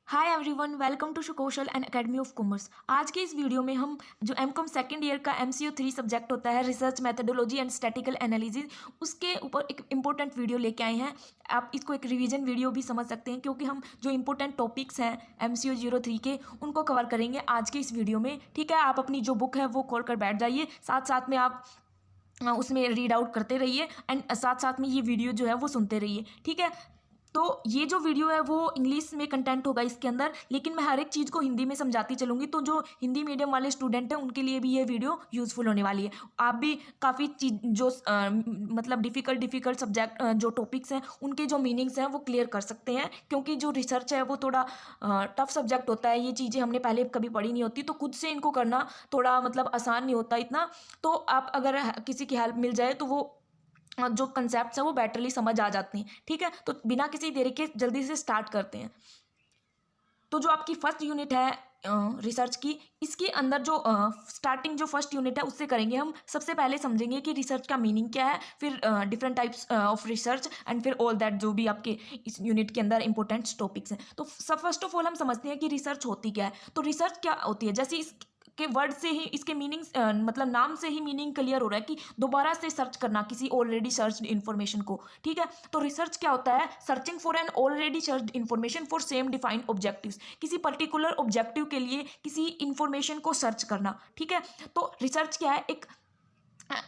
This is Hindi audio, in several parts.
Hi everyone, welcome to Kaushal and academy of commerce. आज के इस वीडियो में हम जो एमकॉम सेकेंड ईयर का MCO 3 सब्जेक्ट होता है research methodology and statical analysis, उसके ऊपर एक इम्पोर्टेंट वीडियो लेके आए हैं। आप इसको एक रिवीजन वीडियो भी समझ सकते हैं क्योंकि हम जो इम्पोर्टेंट टॉपिक्स हैं MCO 03 के उनको कवर करेंगे आज के इस वीडियो में। ठीक है, आप अपनी जो बुक है वो खोल कर बैठ जाइए, साथ साथ में आप उसमें रीड आउट करते रहिए एंड साथ साथ में ये वीडियो जो है वो सुनते रहिए। ठीक है, तो ये जो वीडियो है वो इंग्लिश में कंटेंट होगा इसके अंदर, लेकिन मैं हर एक चीज़ को हिंदी में समझाती चलूँगी, तो जो हिंदी मीडियम वाले स्टूडेंट हैं उनके लिए भी ये वीडियो यूज़फुल होने वाली है। आप भी काफ़ी चीज़ जो मतलब डिफ़िकल्ट सब्जेक्ट जो टॉपिक्स हैं उनके जो मीनिंग्स हैं वो क्लियर कर सकते हैं, क्योंकि जो रिसर्च है वो थोड़ा टफ सब्जेक्ट होता है। ये चीज़ें हमने पहले कभी पढ़ी नहीं होती, तो खुद से इनको करना थोड़ा मतलब आसान नहीं होता इतना। तो आप अगर किसी की हेल्प मिल जाए तो वो जो कंसेप्ट्स हैं वो बेटरली समझ आ जाते हैं। ठीक है, तो बिना किसी देरी के जल्दी से स्टार्ट करते हैं। तो जो आपकी फर्स्ट यूनिट है रिसर्च की, इसके अंदर जो स्टार्टिंग जो फर्स्ट यूनिट है उससे करेंगे हम। सबसे पहले समझेंगे कि रिसर्च का मीनिंग क्या है, फिर different types of research and फिर ऑल दैट जो भी आपके इस यूनिट के अंदर इंपॉर्टेंट टॉपिक्स हैं। तो सब फर्स्ट ऑफ ऑल हम समझते हैं कि रिसर्च होती क्या है। तो रिसर्च क्या होती है, जैसे इस के वर्ड से ही इसके मीनिंग्स मतलब नाम से ही मीनिंग क्लियर हो रहा है कि दोबारा से सर्च करना किसी ऑलरेडी सर्च्ड इन्फॉर्मेशन को। ठीक है, तो रिसर्च क्या होता है, searching for an already searched information for same defined objectives, किसी पर्टिकुलर ऑब्जेक्टिव के लिए किसी इन्फॉर्मेशन को सर्च करना। ठीक है, तो रिसर्च क्या है, एक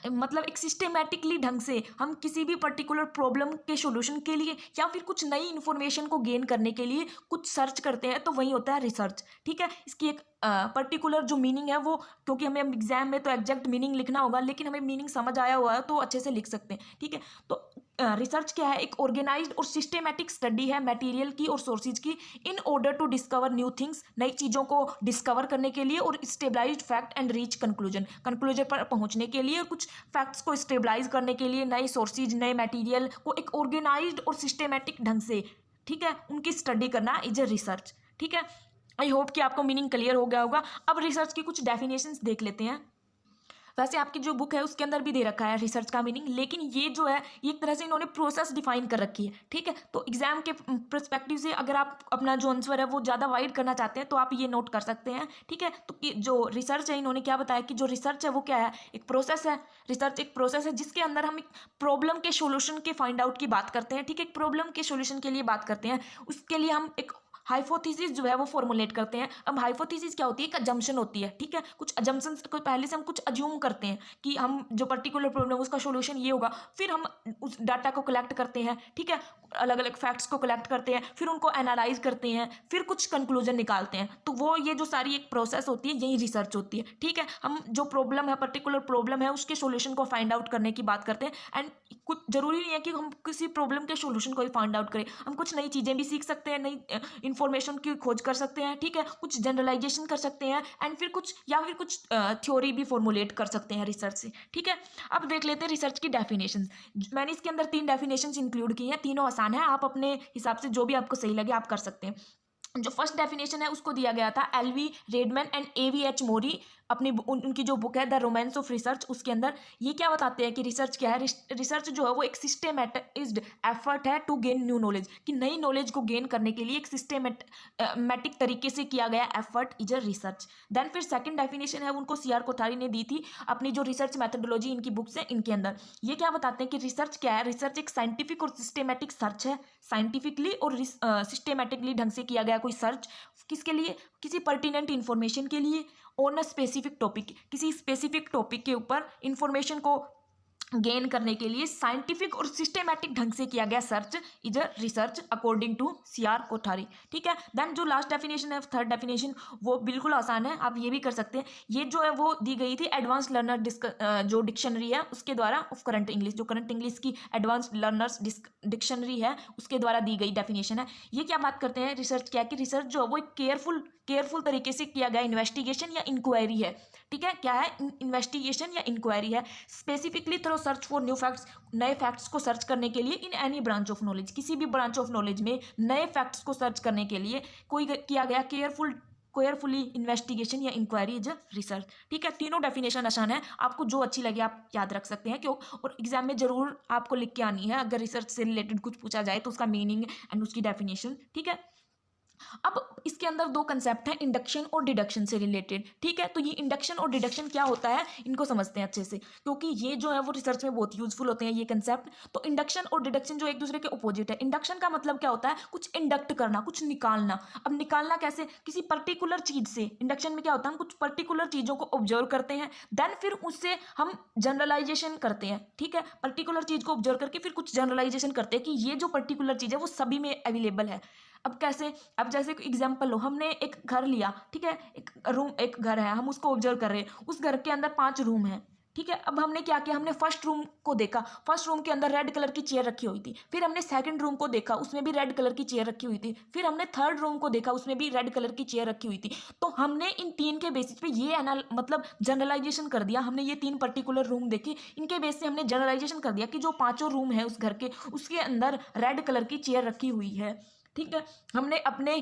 मतलब एक सिस्टेमेटिकली ढंग से हम किसी भी पर्टिकुलर प्रॉब्लम के सॉल्यूशन के लिए या फिर कुछ नई इन्फॉर्मेशन को गेन करने के लिए कुछ सर्च करते हैं, तो वही होता है रिसर्च। ठीक है, इसकी एक पर्टिकुलर जो मीनिंग है वो, क्योंकि हमें एग्जाम में तो एग्जैक्ट मीनिंग लिखना होगा, लेकिन हमें मीनिंग समझ आया हुआ है तो अच्छे से लिख सकते हैं। ठीक है, तो रिसर्च क्या है, एक ऑर्गेनाइज्ड और सिस्टेमेटिक स्टडी है मटेरियल की और सोर्सेज की in order to discover new things, नई चीज़ों को डिस्कवर करने के लिए, और stabilised fact and reach conclusion पर पहुंचने के लिए, और कुछ फैक्ट्स को स्टेबलाइज करने के लिए, नए सोर्सेज नए मटेरियल को एक ऑर्गेनाइज्ड और सिस्टेमेटिक ढंग से, ठीक है, उनकी स्टडी करना इज ए रिसर्च। ठीक है, आई होप कि आपको मीनिंग क्लियर हो गया होगा। अब रिसर्च की कुछ डेफिनेशंस देख लेते हैं। वैसे आपकी जो बुक है उसके अंदर भी दे रखा है रिसर्च का मीनिंग, लेकिन ये जो है ये एक तरह से इन्होंने प्रोसेस डिफाइन कर रखी है। ठीक है, तो एग्जाम के पर्सपेक्टिव से अगर आप अपना जो आंसर है वो ज़्यादा वाइड करना चाहते हैं तो आप ये नोट कर सकते हैं। ठीक है, तो जो रिसर्च है इन्होंने क्या बताया कि जो रिसर्च है वो क्या है, एक प्रोसेस है। रिसर्च एक प्रोसेस है जिसके अंदर हम एक प्रॉब्लम के सोल्यूशन के फाइंड आउट की बात करते हैं। ठीक है, एक प्रॉब्लम के सोल्यूशन के लिए बात करते हैं, उसके लिए हम एक हाइपोथेसिस जो है वो फॉर्मुलेट करते हैं। अब हाइपोथेसिस क्या होती है, एक अजम्पशन होती है। ठीक है, कुछ अजम्पशंस को पहले से हम कुछ अज्यूम करते हैं कि हम जो पर्टिकुलर प्रॉब्लम उसका सॉल्यूशन ये होगा, फिर हम उस डाटा को कलेक्ट करते हैं। ठीक है, अलग अलग फैक्ट्स को कलेक्ट करते हैं, फिर उनको एनालाइज करते हैं, फिर कुछ कंक्लूजन निकालते हैं। तो वो ये जो सारी एक प्रोसेस होती है यही रिसर्च होती है। ठीक है, हम जो प्रॉब्लम है पर्टिकुलर प्रॉब्लम है उसके सॉल्यूशन को फाइंड आउट करने की बात करते हैं। एंड कुछ जरूरी नहीं है कि हम किसी प्रॉब्लम के सॉल्यूशन को ही फाइंड आउट करें, हम कुछ नई चीज़ें भी सीख सकते हैं, नई इन्फॉर्मेशन की खोज कर सकते हैं। ठीक है, कुछ जनरलाइजेशन कर सकते हैं एंड फिर कुछ थ्योरी भी फॉर्मुलेट कर सकते हैं रिसर्च से। ठीक है, अब देख लेते हैं रिसर्च की डेफिनेशन। मैंने इसके अंदर 3 डेफिनेशन इंक्लूड की हैं, तीनों आसान है, आप अपने हिसाब से जो भी आपको सही लगे आप कर सकते हैं। जो फर्स्ट डेफिनेशन है उसको दिया गया था LV रेडमैन एंड AVH मोरी, अपनी उनकी जो बुक है द रोमांस ऑफ रिसर्च, उसके अंदर ये क्या बताते हैं कि रिसर्च क्या है। रिसर्च जो है वो एक सिस्टेमेटिक्ड एफर्ट है टू गेन न्यू नॉलेज, कि नई नॉलेज को गेन करने के लिए एक सिस्टेमेटिक तरीके से किया गया effort is a research. Then फिर सेकंड डेफिनेशन है उनको CR कोठारी ने दी थी अपनी जो रिसर्च मैथडोलॉजी इनकी बुक्स है इनके अंदर। ये क्या बताते हैं कि रिसर्च क्या है, रिसर्च एक साइंटिफिक और सिस्टेमेटिक सर्च है, साइंटिफिकली और सिस्टेमेटिकली ढंग से किया गया कोई सर्च, किसके लिए, किसी पर्टिनेंट इन्फॉर्मेशन के लिए, ऑन अ स्पेसिफिक टॉपिक, किसी स्पेसिफिक टॉपिक के ऊपर इंफॉर्मेशन को गेन करने के लिए साइंटिफिक और सिस्टेमेटिक ढंग से किया गया search is a research according to CR Kothari. ठीक है, देन जो लास्ट डेफिनेशन है थर्ड डेफिनेशन वो बिल्कुल आसान है, आप ये भी कर सकते हैं। ये जो है वो दी गई थी एडवांस लर्नर जो डिक्शनरी है उसके द्वारा ऑफ करंट इंग्लिश, जो करंट इंग्लिश की एडवांस लर्नर्स डिक्शनरी है उसके द्वारा दी गई डेफिनेशन है। ये क्या बात करते हैं, रिसर्च क्या है कि रिसर्च जो है वो एक केयरफुल तरीके से किया गया इन्वेस्टिगेशन या इंक्वायरी है। ठीक है, क्या है, इन्वेस्टिगेशन या इंक्वायरी है, specifically through search for new facts, नए फैक्ट्स को सर्च करने के लिए, in any branch of knowledge, किसी भी ब्रांच ऑफ नॉलेज में नए फैक्ट्स को सर्च करने के लिए कोई किया गया केयरफुली इन्वेस्टिगेशन या इंक्वायरी इज रिसर्च। ठीक है, तीनों डेफिनेशन आसान है, आपको जो अच्छी लगे आप याद रख सकते हैं, क्यों, और एग्जाम में जरूर आपको लिख के आनी है अगर रिसर्च से रिलेटेड कुछ पूछा जाए तो उसका मीनिंग एंड उसकी डेफिनेशन। ठीक है, अब इसके अंदर दो कंसेप्ट हैं, इंडक्शन और डिडक्शन से रिलेटेड। ठीक है, तो ये इंडक्शन और डिडक्शन क्या होता है इनको समझते हैं अच्छे से, क्योंकि ये जो है वो रिसर्च में बहुत यूजफुल होते हैं ये कंसेप्ट। तो इंडक्शन और डिडक्शन जो एक दूसरे के अपोजिट है। इंडक्शन का मतलब क्या होता है, कुछ इंडक्ट करना, कुछ निकालना। अब निकालना कैसे, किसी पर्टिकुलर चीज से। इंडक्शन में क्या होता है, हम कुछ पर्टिकुलर चीजों को ऑब्जर्व करते हैं, देन फिर उससे हम जनरलाइजेशन करते हैं। ठीक है, पर्टिकुलर चीज को ऑब्जर्व करके फिर कुछ जनरलाइजेशन करते हैं कि ये जो पर्टिकुलर चीज है वो सभी में अवेलेबल है। अब कैसे, अब जैसे एग्जांपल लो, हमने एक घर लिया, ठीक है, एक रूम, एक घर है, हम उसको ऑब्जर्व कर रहे हैं, उस घर के अंदर 5 रूम हैं। ठीक है, अब हमने क्या किया, हमने फर्स्ट रूम को देखा, फर्स्ट रूम के अंदर रेड कलर की चेयर रखी हुई थी। फिर हमने सेकंड रूम को देखा, उसमें भी रेड कलर की चेयर रखी हुई थी। फिर हमने थर्ड रूम को देखा, उसमें भी रेड कलर की चेयर रखी हुई थी। तो हमने इन 3 के बेसिस पे ये मतलब जनरलाइजेशन कर दिया। हमने ये 3 पर्टिकुलर रूम देखे, इनके बेस से हमने जनरलाइजेशन कर दिया कि जो 5 रूम है उस घर के, उसके अंदर रेड कलर की चेयर रखी हुई है। ठीक है, हमने अपने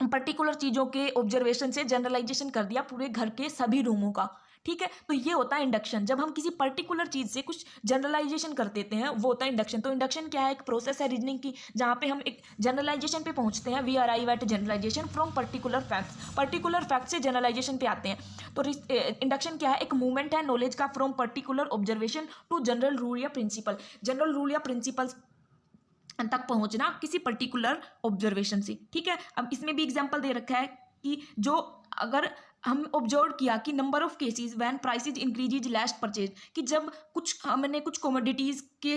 पर्टिकुलर चीज़ों के ऑब्जर्वेशन से जनरलाइजेशन कर दिया पूरे घर के सभी रूमों का। ठीक है, तो ये होता है इंडक्शन। जब हम किसी पर्टिकुलर चीज़ से कुछ जनरलाइजेशन कर देते हैं वो होता है इंडक्शन। तो इंडक्शन क्या है, एक प्रोसेस है रीजनिंग की, जहाँ पे हम एक जनरलाइजेशन पे पहुँचते हैं। We arrive at generalisation from particular facts, particular fact से जनरलाइजेशन पे आते हैं। तो इंडक्शन क्या है, एक मूवमेंट है नॉलेज का from particular observation to general rule या प्रिंसिपल, जनरल रूल या प्रिंसिपल्स तक पहुंचना किसी पर्टिकुलर ऑब्जर्वेशन से। ठीक है, अब इसमें भी एग्जांपल दे रखा है कि जो अगर हम ऑब्जर्व किया कि number of cases when prices increases lest purchase, कि जब कुछ हमने कुछ कमोडिटीज़ के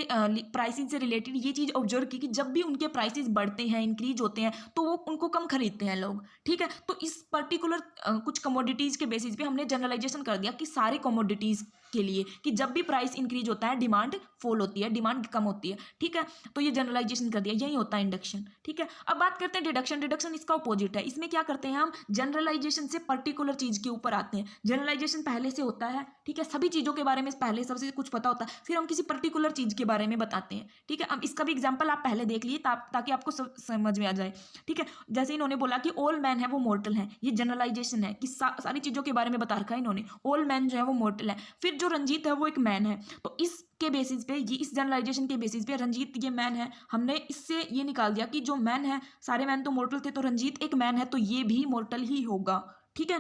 प्राइसिंग से रिलेटेड ये चीज़ ऑब्जर्व की कि जब भी उनके प्राइसेस बढ़ते हैं, इंक्रीज होते हैं, तो वो उनको कम खरीदते हैं लोग। ठीक है, तो इस पर्टिकुलर कुछ कमोडिटीज़ के बेसिस पे हमने जनरलाइजेशन कर दिया कि सारी कमोडिटीज़ के लिए कि जब भी प्राइस इंक्रीज होता है डिमांड फॉल होती है, डिमांड कम होती है। ठीक है, तो ये जनरलाइजेशन कर दिया, यही होता है इंडक्शन। ठीक है, अब बात करते हैं डिडक्शन। डिडक्शन इसका अपोजिट है। इसमें क्या करते हैं, हम जनरलाइजेशन से पर्टिकुलर चीज़ के ऊपर आते हैं। जनरलाइजेशन पहले से होता है, ठीक है, सभी चीज़ों के बारे में पहले सबसे कुछ पता होता है, फिर हम किसी पर्टिकुलर चीज़ के बारे में बताते हैं। ठीक है, अब इसका भी एग्जाम्पल आप पहले देख लिए ताकि आपको समझ में आ जाए। ठीक है, जैसे इन्होंने बोला कि ऑल मैन है वो मॉर्टल है, ये जनरलाइजेशन है कि सारी चीज़ों के बारे में बता रखा है इन्होंने। ऑल मैन जो है वो मॉर्टल है, फिर जो रंजीत है वो एक मैन है। तो इसके बेसिस पे, ये इस जनरलाइजेशन के बेसिस पे रंजीत ये मैन है, हमने इससे ये निकाल दिया कि जो मैन है, सारे मैन तो मॉर्टल थे, तो रंजीत एक मैन है तो ये भी मॉर्टल ही होगा। ठीक है,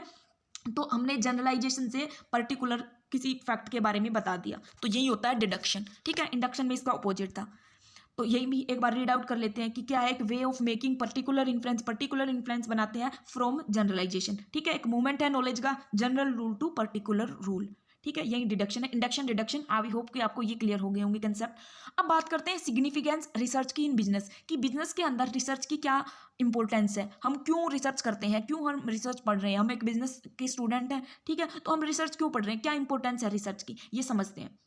तो हमने जनरलाइजेशन से पर्टिकुलर किसी फैक्ट के बारे में बता दिया, तो यही होता है डिडक्शन। ठीक है, इंडक्शन में इसका अपोजिट था। तो यही भी एक बार रीड आउट कर लेते हैं कि क्या है, एक way of making particular influence बनाते हैं फ्रॉम जनरलाइजेशन। ठीक है, एक मूवमेंट है नॉलेज का general rule to particular rule. ठीक है, यही डिडक्शन है। इंडक्शन डिडक्शन, आई होप कि आपको ये क्लियर हो गए होंगे कंसेप्ट। अब बात करते हैं सिग्निफिकेंस रिसर्च की इन बिजनेस, कि बिजनेस के अंदर रिसर्च की क्या इंपॉर्टेंस है, हम क्यों रिसर्च करते हैं, क्यों हम रिसर्च पढ़ रहे हैं। हम एक बिजनेस के स्टूडेंट हैं, ठीक है, तो हम रिसर्च क्यों पढ़ रहे हैं, क्या इंपॉर्टेंस है रिसर्च की, ये समझते हैं।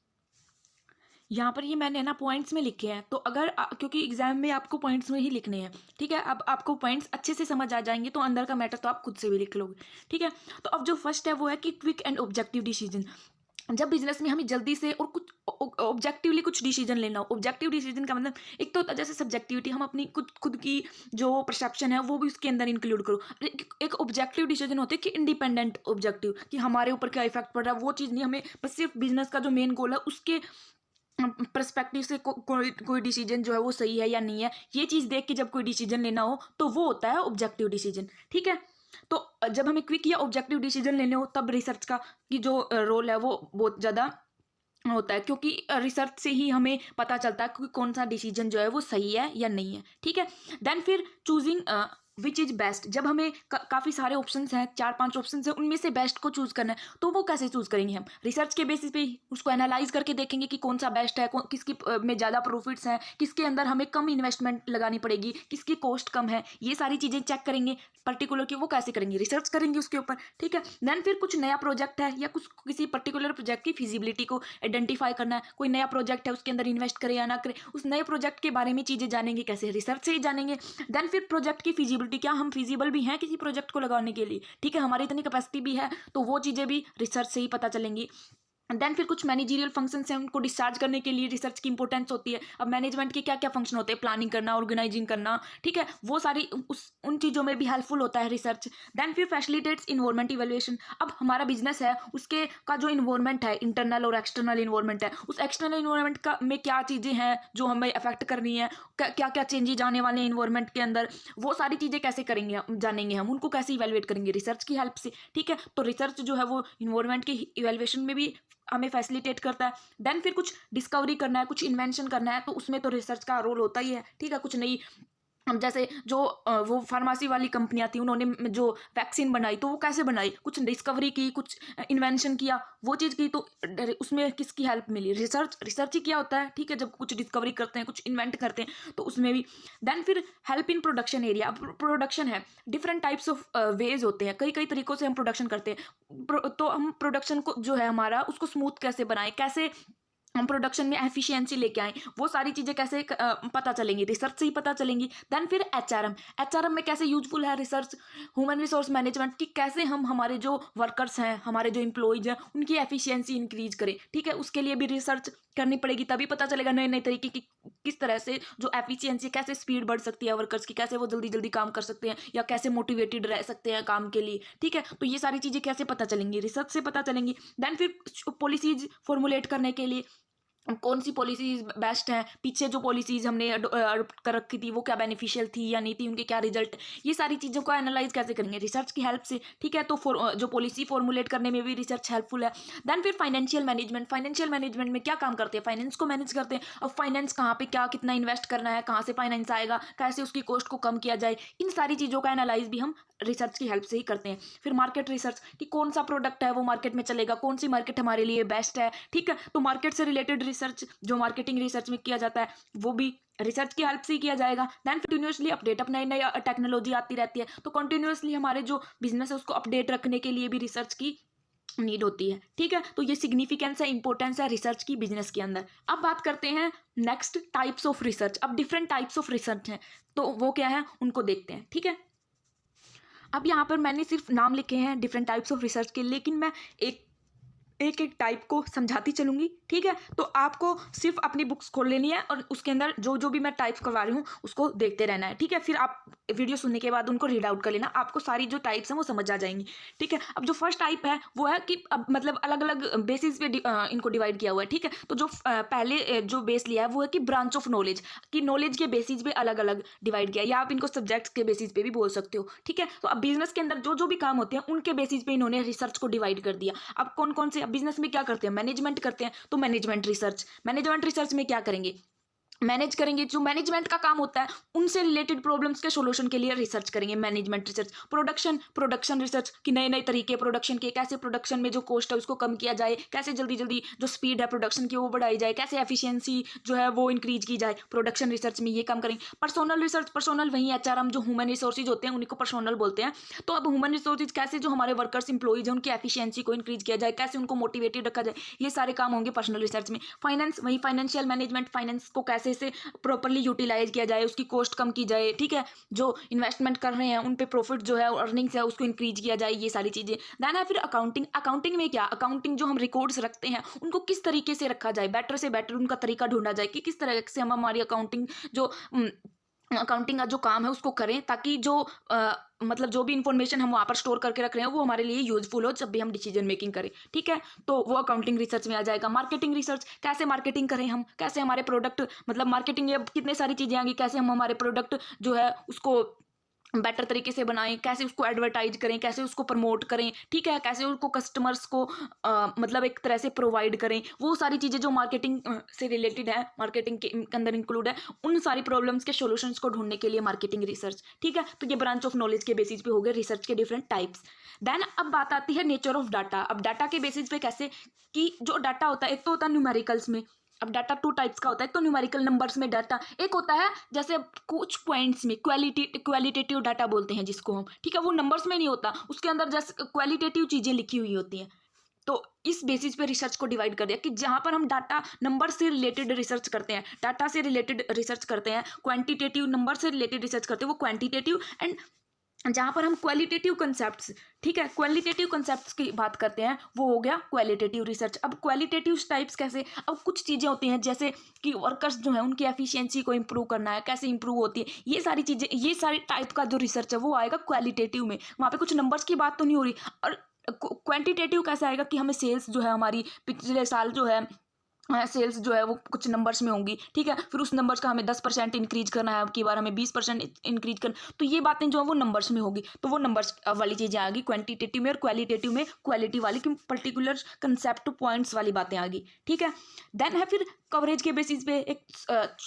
यहाँ पर ये मैंने ना पॉइंट्स में लिखे हैं, तो अगर क्योंकि एग्जाम में आपको पॉइंट्स में ही लिखने हैं। ठीक है, अब आपको पॉइंट्स अच्छे से समझ आ जाएंगे तो अंदर का मैटर तो आप खुद से भी लिख लोगे। ठीक है, तो अब जो फर्स्ट है वो है कि क्विक एंड ऑब्जेक्टिव डिसीजन। जब बिजनेस में हमें जल्दी से और कुछ ऑब्जेक्टिवली कुछ डिसीजन लेना हो। ऑब्जेक्टिव डिसीजन का मतलब एक तो होता है जैसे सब्जेक्टिविटी, हम अपनी खुद की जो परसेप्शन है वो भी उसके अंदर इंक्लूड करो। एक ऑब्जेक्टिव डिसीजन होते हैं कि इंडिपेंडेंट ऑब्जेक्टिव, कि हमारे ऊपर क्या इफेक्ट पड़ रहा है, वो चीज़ नहीं, हमें बस सिर्फ बिजनेस का जो मेन गोल है उसके पर्सपेक्टिव से कोई डिसीजन जो है वो सही है या नहीं है, ये चीज़ देख के जब कोई डिसीजन लेना हो तो वो होता है ऑब्जेक्टिव डिसीजन। ठीक है, तो जब हमें क्विक या ऑब्जेक्टिव डिसीजन लेने हो तब रिसर्च का की जो रोल है वो बहुत ज़्यादा होता है, क्योंकि रिसर्च से ही हमें पता चलता है कि कौन सा डिसीजन जो है वो सही है या नहीं है। ठीक है, देन फिर चूजिंग विच इज़ बेस्ट। जब हमें काफ़ी सारे ऑप्शंस हैं, 4-5 ऑप्शंस हैं, उनमें से बेस्ट को चूज़ करना है, तो वो कैसे चूज़ करेंगे, हम रिसर्च के बेसिस पे ही उसको एनालाइज करके देखेंगे कि कौन सा बेस्ट है, किसकी में ज़्यादा प्रॉफिट्स हैं, किसके अंदर हमें कम इन्वेस्टमेंट लगानी पड़ेगी, किसकी कॉस्ट कम है, ये सारी चीज़ें चेक करेंगे पर्टिकुलर की। वो कैसे करेंगे, रिसर्च करेंगे उसके ऊपर। ठीक है, देन फिर कुछ नया प्रोजेक्ट है या कुछ किसी पर्टिकुलर प्रोजेक्ट की फिजिबिलिटी को आइडेंटिफाई करना है। कोई नया प्रोजेक्ट है, उसके अंदर इन्वेस्ट करे या ना करे, उस नए प्रोजेक्ट के बारे में चीज़ें जानेंगे कैसे, रिसर्च से ही जानेंगे। देन फिर प्रोजेक्ट की फिजिबिलिटी, क्या हम फिजिबल भी हैं किसी प्रोजेक्ट को लगाने के लिए। ठीक है, हमारी इतनी कैपेसिटी भी है, तो वो चीज़ें भी रिसर्च से ही पता चलेंगी। देन फिर कुछ मैनेजरियल फंक्शंस हैं, उनको डिस्चार्ज करने के लिए रिसर्च की इंपॉर्टेंस होती है। अब मैनेजमेंट के क्या क्या फंक्शन होते हैं, प्लानिंग करना, ऑर्गेनाइजिंग करना, ठीक है, वो सारी उन चीज़ों में भी हेल्पफुल होता है रिसर्च। देन फिर फैसिलिटेट्स इन्वायरमेंट इवैल्यूएशन। अब हमारा बिजनेस है, उसके का जो इन्वायरमेंट है, इंटरनल और एक्सटर्नल इन्वायरमेंट है, उस एक्सटर्नल इन्वायरमेंट का में क्या चीज़ें हैं जो हमें अफेक्ट कर रही हैं, क्या क्या चेंजेज आने वाले हैं इन्वायरमेंट के अंदर, वो सारी चीज़ें कैसे करेंगे, जानेंगे हम उनको कैसे इवेलुएट करेंगे, रिसर्च की हेल्प से, ठीक है। तो रिसर्च जो है वो इन्वायरमेंट के इवेल्युएशन में भी हमें फैसिलिटेट करता है। देन फिर कुछ डिस्कवरी करना है, कुछ इन्वेंशन करना है, तो उसमें तो रिसर्च का रोल होता ही है, ठीक है। कुछ नई, हम जैसे जो वो फार्मेसी वाली कंपनियां थी, उन्होंने जो वैक्सीन बनाई तो वो कैसे बनाई, कुछ डिस्कवरी की, कुछ इन्वेंशन किया, वो चीज़ की, तो उसमें किसकी हेल्प मिली, रिसर्च ही किया होता है, ठीक है। जब कुछ डिस्कवरी करते हैं, कुछ इन्वेंट करते हैं, तो उसमें भी। देन फिर help in production area. Production है, डिफरेंट टाइप्स ऑफ वेज होते हैं, कई कई तरीकों से हम प्रोडक्शन करते हैं। तो हम प्रोडक्शन को जो है हमारा, उसको स्मूथ कैसे बनाएं, कैसे हम प्रोडक्शन में एफिशिएंसी लेके आए, वो सारी चीज़ें कैसे पता चलेंगी, रिसर्च से ही पता चलेंगी। देन फिर एचआरएम में कैसे यूजफुल है रिसर्च, ह्यूमन रिसोर्स मैनेजमेंट की, कैसे हम हमारे जो वर्कर्स हैं, हमारे जो एम्प्लॉयज हैं, उनकी एफिशिएंसी इंक्रीज करें, ठीक है। उसके लिए भी रिसर्च करनी पड़ेगी, तभी पता चलेगा नए नए तरीके की, किस तरह से जो एफिशिएंसी, कैसे स्पीड बढ़ सकती है वर्कर्स की, कैसे वो जल्दी जल्दी काम कर सकते हैं, या कैसे मोटिवेटेड रह सकते हैं काम के लिए, ठीक है। तो ये सारी चीज़ें कैसे पता चलेंगी, रिसर्च से पता चलेंगी। देन फिर पॉलिसीज फॉर्मुलेट करने के लिए कौन सी पॉलिसीज बेस्ट हैं, पीछे जो पॉलिसीज हमने अडॉप्ट कर रखी थी वो क्या बेनिफिशियल थी या नहीं थी, उनके क्या रिजल्ट, ये सारी चीज़ों को एनालाइज कैसे करेंगे, रिसर्च की हेल्प से, ठीक है। तो जो पॉलिसी फॉर्मुलेट करने में भी रिसर्च हेल्पफुल है। देन फिर फाइनेंशियल मैनेजमेंट में क्या काम करते हैं, फाइनेंस को मैनेज करते हैं। अब फाइनेंस कहाँ पे क्या कितना इन्वेस्ट करना है, कहाँ से फाइनेंस आएगा, कैसे उसकी कॉस्ट को कम किया जाए, इन सारी चीज़ों का एनालाइज भी हम रिसर्च की हेल्प से ही करते हैं। फिर मार्केट रिसर्च, कि कौन सा प्रोडक्ट है वो मार्केट में चलेगा, कौन सी मार्केट हमारे लिए बेस्ट है, ठीक है। तो मार्केट से रिलेटेड रिसर्च जो मार्केटिंग रिसर्च में किया जाता है, वो भी रिसर्च की हेल्प से ही किया जाएगा। दैन कंटिन्यूसली अपडेट, अब नई नई टेक्नोलॉजी आती रहती है, तो कंटिन्यूसली हमारे जो बिजनेस है उसको अपडेट रखने के लिए भी रिसर्च की नीड होती है, ठीक है। तो ये सिग्निफिकेंस है, इंपॉर्टेंस है रिसर्च की बिजनेस के अंदर। अब बात करते हैं नेक्स्ट टाइप्स ऑफ रिसर्च। अब डिफरेंट टाइप्स ऑफ रिसर्च हैं, तो वो क्या है उनको देखते हैं, ठीक है। अब यहाँ पर मैंने सिर्फ नाम लिखे हैं डिफरेंट टाइप्स ऑफ रिसर्च के, लेकिन मैं एक एक टाइप को समझाती चलूँगी, ठीक है। तो आपको सिर्फ अपनी बुक्स खोल लेनी है और उसके अंदर जो जो भी मैं टाइप्स करवा रही हूँ उसको देखते रहना है, ठीक है। फिर आप वीडियो सुनने के बाद उनको रीड आउट कर लेना, आपको सारी जो टाइप्स हैं वो समझ आ जाएंगी, ठीक है। अब जो फर्स्ट टाइप है वो है कि अब मतलब अलग अलग बेसिस पे इनको डिवाइड किया हुआ है, ठीक है। तो जो पहले जो बेस लिया है वो है कि ब्रांच ऑफ नॉलेज, कि नॉलेज के बेसिस पे अलग अलग डिवाइड किया, या आप इनको सब्जेक्ट्स के बेसिस पे भी बोल सकते हो, ठीक है। तो अब बिजनेस के अंदर जो जो भी काम होते हैं उनके बेसिस पे इन्होंने रिसर्च को डिवाइड कर दिया। अब कौन कौन से बिजनेस में क्या करते हैं, मैनेजमेंट करते हैं, तो मैनेजमेंट रिसर्च में क्या करेंगे, मैनेज करेंगे, जो मैनेजमेंट का काम होता है उनसे रिलेटेड प्रॉब्लम्स के सॉल्यूशन के लिए रिसर्च करेंगे, मैनेजमेंट रिसर्च। प्रोडक्शन रिसर्च, कि नए नए तरीके प्रोडक्शन के, कैसे प्रोडक्शन में जो कॉस्ट है उसको कम किया जाए, कैसे जल्दी जल्दी जो स्पीड है प्रोडक्शन की वो बढ़ाई जाए, कैसे एफिशिएंसी जो है वो इंक्रीज की जाए, प्रोडक्शन रिसर्च में ये काम करेंगे। पर्सोनल रिसर्च, पर्सोनल वही एचआरएम जो ह्यूमन रिसोर्सेज होते हैं उनको पर्सोनल बोलते हैं। तो अब ह्यूमन रिसोर्सेज कैसे जो हमारे वर्कर्स इंप्लॉइज हैं उनकी एफिशिएंसी को इंक्रीज किया जाए, कैसे उनको मोटिवेटेड रखा जाए, ये सारे काम होंगे पर्सनल रिसर्च में। फाइनेंस, वही फाइनेंशियल मैनेजमेंट, फाइनेंस को कैसे से प्रॉपर्ली यूटिलाइज किया जाए, उसकी कॉस्ट कम की जाए, ठीक है। जो इन्वेस्टमेंट कर रहे हैं उन पे प्रॉफिट जो है अर्निंग्स है उसको इंक्रीज किया जाए, ये सारी चीजें। देन है फिर अकाउंटिंग में क्या, अकाउंटिंग जो हम रिकॉर्ड्स रखते हैं उनको किस तरीके से रखा जाए, बेटर से बेटर उनका तरीका ढूंढा जाए कि किस तरह से हम हमारी अकाउंटिंग का जो काम है उसको करें, ताकि जो मतलब जो भी इंफॉर्मेशन हम वहाँ पर स्टोर करके रख रहे हैं वो हमारे लिए यूजफुल हो जब भी हम डिसीजन मेकिंग करें, ठीक है। तो वो अकाउंटिंग रिसर्च में आ जाएगा। मार्केटिंग रिसर्च, कैसे मार्केटिंग करें हम, कैसे हमारे प्रोडक्ट मतलब मार्केटिंग में अब कितने सारी चीज़ें आ गई, कैसे हम हमारे प्रोडक्ट जो है उसको बेटर तरीके से बनाएं, कैसे उसको एडवर्टाइज करें, कैसे उसको प्रमोट करें, ठीक है, कैसे उसको कस्टमर्स को मतलब एक तरह से प्रोवाइड करें, वो सारी चीज़ें जो मार्केटिंग से रिलेटेड है, मार्केटिंग के अंदर इंक्लूड है, उन सारी प्रॉब्लम्स के सॉल्यूशंस को ढूंढने के लिए मार्केटिंग रिसर्च, ठीक है। तो ये ब्रांच ऑफ नॉलेज के बेसिस पे हो गए रिसर्च के डिफरेंट टाइप्स। देन अब बात आती है नेचर ऑफ डाटा। अब डाटा के बेसिस पे कैसे, कि जो डाटा होता है एक तो होता है न्यूमेरिकल्स में। अब डाटा टू टाइप्स का होता है, एक तो न्यूमेरिकल नंबर्स में डाटा, एक होता है जैसे कुछ पॉइंट्स में क्वालिटेटिव डाटा बोलते हैं जिसको हम, ठीक है। वो नंबर्स में नहीं होता, उसके अंदर जैसे क्वालिटेटिव चीज़ें लिखी हुई होती हैं। तो इस बेसिस पे रिसर्च को डिवाइड कर दिया कि जहाँ पर हम डाटा नंबर से रिलेटेड रिसर्च करते हैं, डाटा से रिलेटेड रिसर्च करते हैं, क्वांटिटेटिव नंबर से रिलेटेड रिसर्च करते हैं, वो क्वांटिटेटिव, एंड जहाँ पर हम क्वालिटेटिव कंसेप्ट्स, ठीक है, क्वालिटेटिव कंसेप्ट्स की बात करते हैं, वो हो गया क्वालिटेटिव रिसर्च। अब क्वालिटेटिव टाइप्स कैसे, अब कुछ चीज़ें होती हैं जैसे कि वर्कर्स जो है उनकी एफिशिएंसी को इंप्रूव करना है, कैसे इंप्रूव होती है, ये सारी चीज़ें, ये सारी टाइप का जो रिसर्च है वो आएगा क्वालिटेटिव में। वहाँ पे कुछ नंबर्स की बात तो नहीं हो रही। और क्वांटिटेटिव कैसे आएगा कि हमें सेल्स जो है हमारी पिछले साल जो है सेल्स जो है वो कुछ नंबर्स में होंगी, ठीक है, फिर उस नंबर्स का हमें 10% इंक्रीज करना है, अब की बार हमें 20% इंक्रीज करना, तो ये बातें जो है वो नंबर्स में होगी, तो वो नंबर्स वाली चीज़ें आ गई क्वांटिटेटिव में। और क्वालिटेटिव में क्वालिटी वाली कि पर्टिकुलर कंसेप्ट पॉइंट्स वाली बातें आ गई, ठीक है। देन है फिर कवरेज के बेसिस पे एक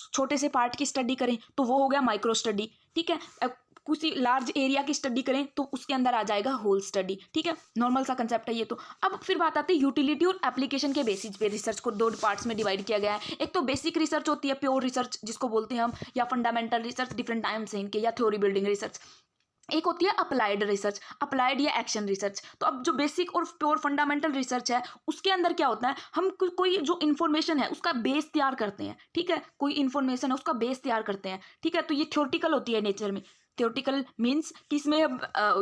छोटे से पार्ट की स्टडी करें तो वो हो गया माइक्रो स्टडी, ठीक है। किसी लार्ज एरिया की स्टडी करें तो उसके अंदर आ जाएगा होल स्टडी, ठीक है, नॉर्मल सा कंसेप्ट है ये तो। अब फिर बात आती है यूटिलिटी और एप्लीकेशन के बेसिस पे रिसर्च को दो पार्ट्स में डिवाइड किया गया है। एक तो बेसिक रिसर्च होती है, प्योर रिसर्च जिसको बोलते हैं हम, या फंडामेंटल रिसर्च, डिफरेंट टाइम्स हैं इनके, या थ्योरी बिल्डिंग रिसर्च। एक होती है अप्लाइड रिसर्च, अप्लाइड या एक्शन रिसर्च। तो अब जो बेसिक और प्योर फंडामेंटल रिसर्च है उसके अंदर क्या होता है, हम कोई जो इन्फॉर्मेशन है उसका बेस तैयार करते हैं, ठीक है, कोई इन्फॉर्मेशन है उसका बेस तैयार करते हैं, ठीक है। तो ये थ्योरेटिकल होती है नेचर में। थ्योरेटिकल मीन्स कि इसमें अब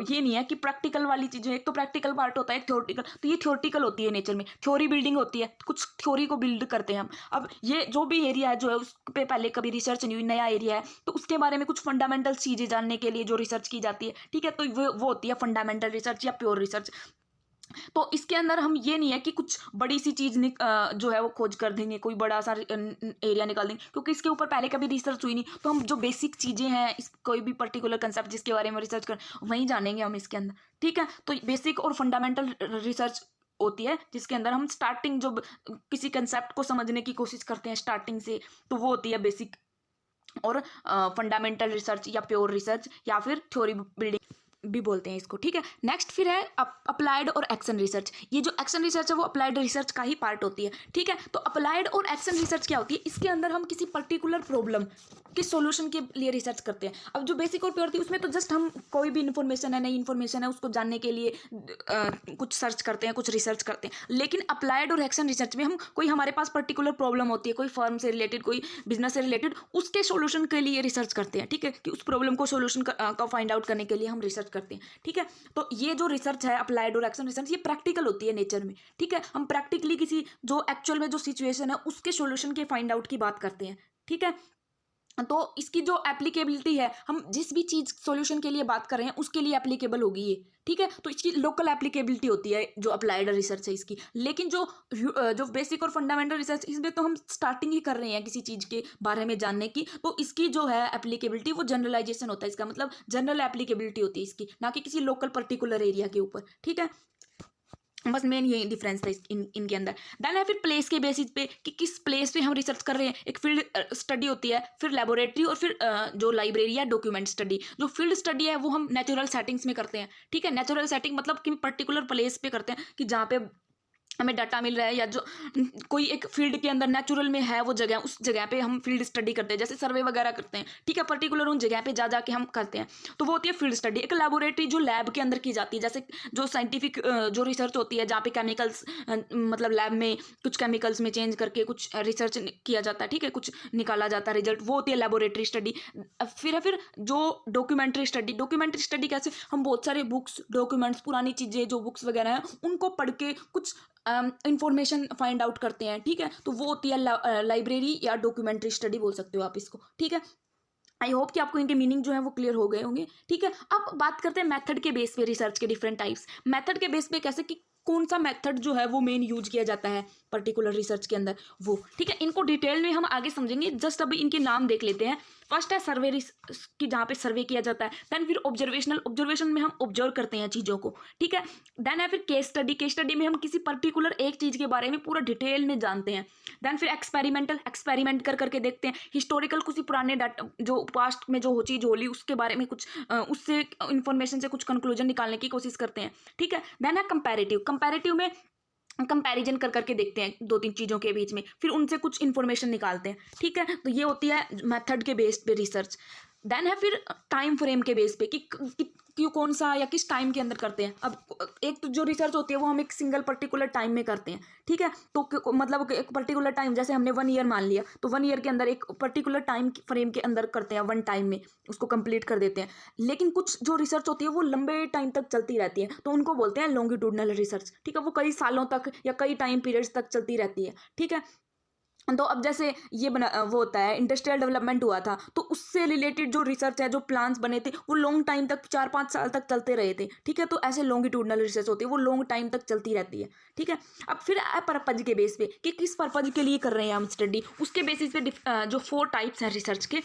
ये नहीं है कि प्रैक्टिकल वाली चीज़ें, एक तो प्रैक्टिकल पार्ट होता है, एक थ्योरेटिकल, तो ये थ्योरेटिकल होती है नेचर में, थ्योरी बिल्डिंग होती है, कुछ थ्योरी को बिल्ड करते हैं हम। अब ये जो भी एरिया है जो है उस पे पहले कभी रिसर्च नहीं हुई, नया एरिया है, तो उसके बारे में कुछ फंडामेंटल चीज़ें जानने के लिए जो रिसर्च की जाती है, ठीक है, तो वो होती है फंडामेंटल रिसर्च या प्योर रिसर्च। तो इसके अंदर हम ये नहीं है कि कुछ बड़ी सी चीज़ जो है वो खोज कर देंगे, कोई बड़ा सा एरिया निकाल देंगे, क्योंकि इसके ऊपर पहले कभी रिसर्च हुई नहीं। तो हम जो बेसिक चीज़ें हैं, इस कोई भी पर्टिकुलर कंसेप्ट जिसके बारे में रिसर्च कर, वहीं जानेंगे हम इसके अंदर, ठीक है। तो बेसिक और फंडामेंटल रिसर्च होती है जिसके अंदर हम स्टार्टिंग जो किसी कंसेप्ट को समझने की कोशिश करते हैं स्टार्टिंग से, तो वो होती है बेसिक और फंडामेंटल रिसर्च या प्योर रिसर्च या फिर थ्योरी बिल्डिंग भी बोलते हैं इसको, ठीक है। नेक्स्ट फिर है अप्लाइड और एक्शन रिसर्च। ये जो एक्शन रिसर्च है वो अप्लाइड रिसर्च का ही पार्ट होती है, ठीक है। तो अप्लाइड और एक्शन रिसर्च क्या होती है, इसके अंदर हम किसी पर्टिकुलर प्रॉब्लम के सॉल्यूशन के लिए रिसर्च करते हैं। अब जो बेसिक और प्योर थी उसमें तो जस्ट हम कोई भी इन्फॉर्मेशन है, नई इन्फॉर्मेशन है, उसको जानने के लिए कुछ सर्च करते हैं, कुछ रिसर्च करते हैं। लेकिन अप्लाइड और एक्शन रिसर्च में हम कोई, हमारे पास पर्टिकुलर प्रॉब्लम होती है, कोई फर्म से रिलेटेड, कोई बिजनेस से रिलेटेड, उसके सॉल्यूशन के लिए रिसर्च करते हैं, ठीक है, कि उस प्रॉब्लम को सॉल्यूशन का फाइंड आउट करने के लिए हम रिसर्च करते हैं, ठीक है। तो ये जो रिसर्च है अप्लाइड और एक्शन रिसर्च, ये प्रैक्टिकल होती है नेचर में, ठीक है। हम प्रैक्टिकली किसी जो एक्चुअल में जो सिचुएशन है उसके सॉल्यूशन के फाइंड आउट की बात करते हैं, ठीक है। तो इसकी जो एप्लीकेबिलिटी है, हम जिस भी चीज़ सॉल्यूशन के लिए बात कर रहे हैं उसके लिए एप्लीकेबल होगी ये, ठीक है। तो इसकी लोकल एप्लीकेबिलिटी होती है जो अप्लाइड रिसर्च है इसकी। लेकिन जो बेसिक और फंडामेंटल रिसर्च, इसमें तो हम स्टार्टिंग ही कर रहे हैं किसी चीज़ के बारे में जानने की, तो इसकी जो है एप्लीकेबिलिटी वो जनरलाइजेशन होता है, इसका मतलब जनरल एप्लीकेबिलिटी होती है इसकी, ना कि किसी लोकल पर्टिकुलर एरिया के ऊपर, ठीक है। बस मेन यही डिफरेंस था इनके अंदर। देन है फिर प्लेस के बेसिस पे कि किस प्लेस पे हम रिसर्च कर रहे हैं। एक फील्ड स्टडी होती है, फिर लेबोरेटरी, और फिर जो लाइब्रेरी या डॉक्यूमेंट स्टडी। जो फील्ड स्टडी है वो हम नेचुरल सेटिंग्स में करते हैं, ठीक है। नेचुरल सेटिंग मतलब कि पर्टिकुलर प्लेस पे करते हैं कि जहाँ पे हमें डाटा मिल रहा है, या जो कोई एक फील्ड के अंदर नेचुरल में है वो जगह, उस जगह पे हम फील्ड स्टडी करते हैं, जैसे सर्वे वगैरह करते हैं, ठीक है, पर्टिकुलर उन जगह पे जा जाके हम करते हैं, तो वो होती है फील्ड स्टडी। एक लैबोरेटरी जो लैब के अंदर की जाती है, जैसे जो साइंटिफिक जो रिसर्च होती है जहाँ पे केमिकल्स मतलब लैब में कुछ केमिकल्स में चेंज करके कुछ रिसर्च किया जाता है, ठीक है, कुछ निकाला जाता है रिजल्ट, वो होती है लैबोरेटरी स्टडी। फिर जो डॉक्यूमेंट्री स्टडी, डॉक्यूमेंट्री स्टडी कैसे, हम बहुत सारे बुक्स, डॉक्यूमेंट्स, पुरानी चीज़ें जो बुक्स वगैरह हैं उनको पढ़ के कुछ इंफॉर्मेशन फाइंड आउट करते हैं, ठीक है। तो वो होती है लाइब्रेरी या डॉक्यूमेंट्री स्टडी बोल सकते हो आप इसको, ठीक है। आई होप कि आपको इनके मीनिंग जो है वो क्लियर हो गए होंगे, ठीक है। अब बात करते हैं मेथड के बेस पे रिसर्च के डिफरेंट टाइप्स। मेथड के बेस पे कैसे कि कौन सा मेथड जो है वो मेन यूज किया जाता है पर्टिकुलर रिसर्च के अंदर, वो, ठीक है। इनको डिटेल में हम आगे समझेंगे, जस्ट अभी इनके नाम देख लेते हैं। फर्स्ट है सर्वे की, जहाँ पे सर्वे किया जाता है। देन फिर ऑब्जर्वेशन में हम ऑब्जर्व करते हैं चीज़ों को, ठीक है। देन है फिर केस स्टडी में हम किसी पर्टिकुलर एक चीज़ के बारे में पूरा डिटेल में जानते हैं। देन फिर एक्सपेरिमेंट कर करके देखते हैं। हिस्टोरिकल, कुछ पुराने डाटा जो पास्ट में जो चीज़ होली उसके बारे में कुछ उससे इंफॉर्मेशन से कुछ कंक्लूजन निकालने की कोशिश करते हैं, ठीक है। देन है कंपैरेटिव में कंपैरिजन कर करके देखते हैं दो तीन चीज़ों के बीच में, फिर उनसे कुछ इन्फॉर्मेशन निकालते हैं, ठीक है। तो ये होती है मेथड के बेस्ड पे रिसर्च। देन है फिर टाइम फ्रेम के बेस पे कि कौन सा या किस टाइम के अंदर करते हैं। अब एक तो जो रिसर्च होती है वो हम एक सिंगल पर्टिकुलर टाइम में करते हैं, ठीक है। तो मतलब एक पर्टिकुलर टाइम, जैसे हमने 1 ईयर मान लिया, तो 1 ईयर के अंदर एक पर्टिकुलर टाइम फ्रेम के अंदर करते हैं, 1 टाइम में उसको कंप्लीट कर देते हैं। लेकिन कुछ जो रिसर्च होती है वो लंबे टाइम तक चलती रहती है, तो उनको बोलते हैं लॉन्गिट्यूडनल रिसर्च, ठीक है। वो कई सालों तक या कई टाइम पीरियड्स तक चलती रहती है, ठीक है। तो अब जैसे ये वो होता है, इंडस्ट्रियल डेवलपमेंट हुआ था, तो उससे रिलेटेड जो रिसर्च है, जो प्लान्स बने थे, वो लॉन्ग टाइम तक 4-5 साल तक चलते रहे थे, ठीक है। तो ऐसे लॉन्गिट्यूडनल रिसर्च होती है, वो लॉन्ग टाइम तक चलती रहती है, ठीक है। अब फिर पर्पज के बेस पे कि किस पर्पज के लिए कर रहे हैं हम स्टडी, उसके बेसिस पे जो 4 टाइप्स हैं रिसर्च के,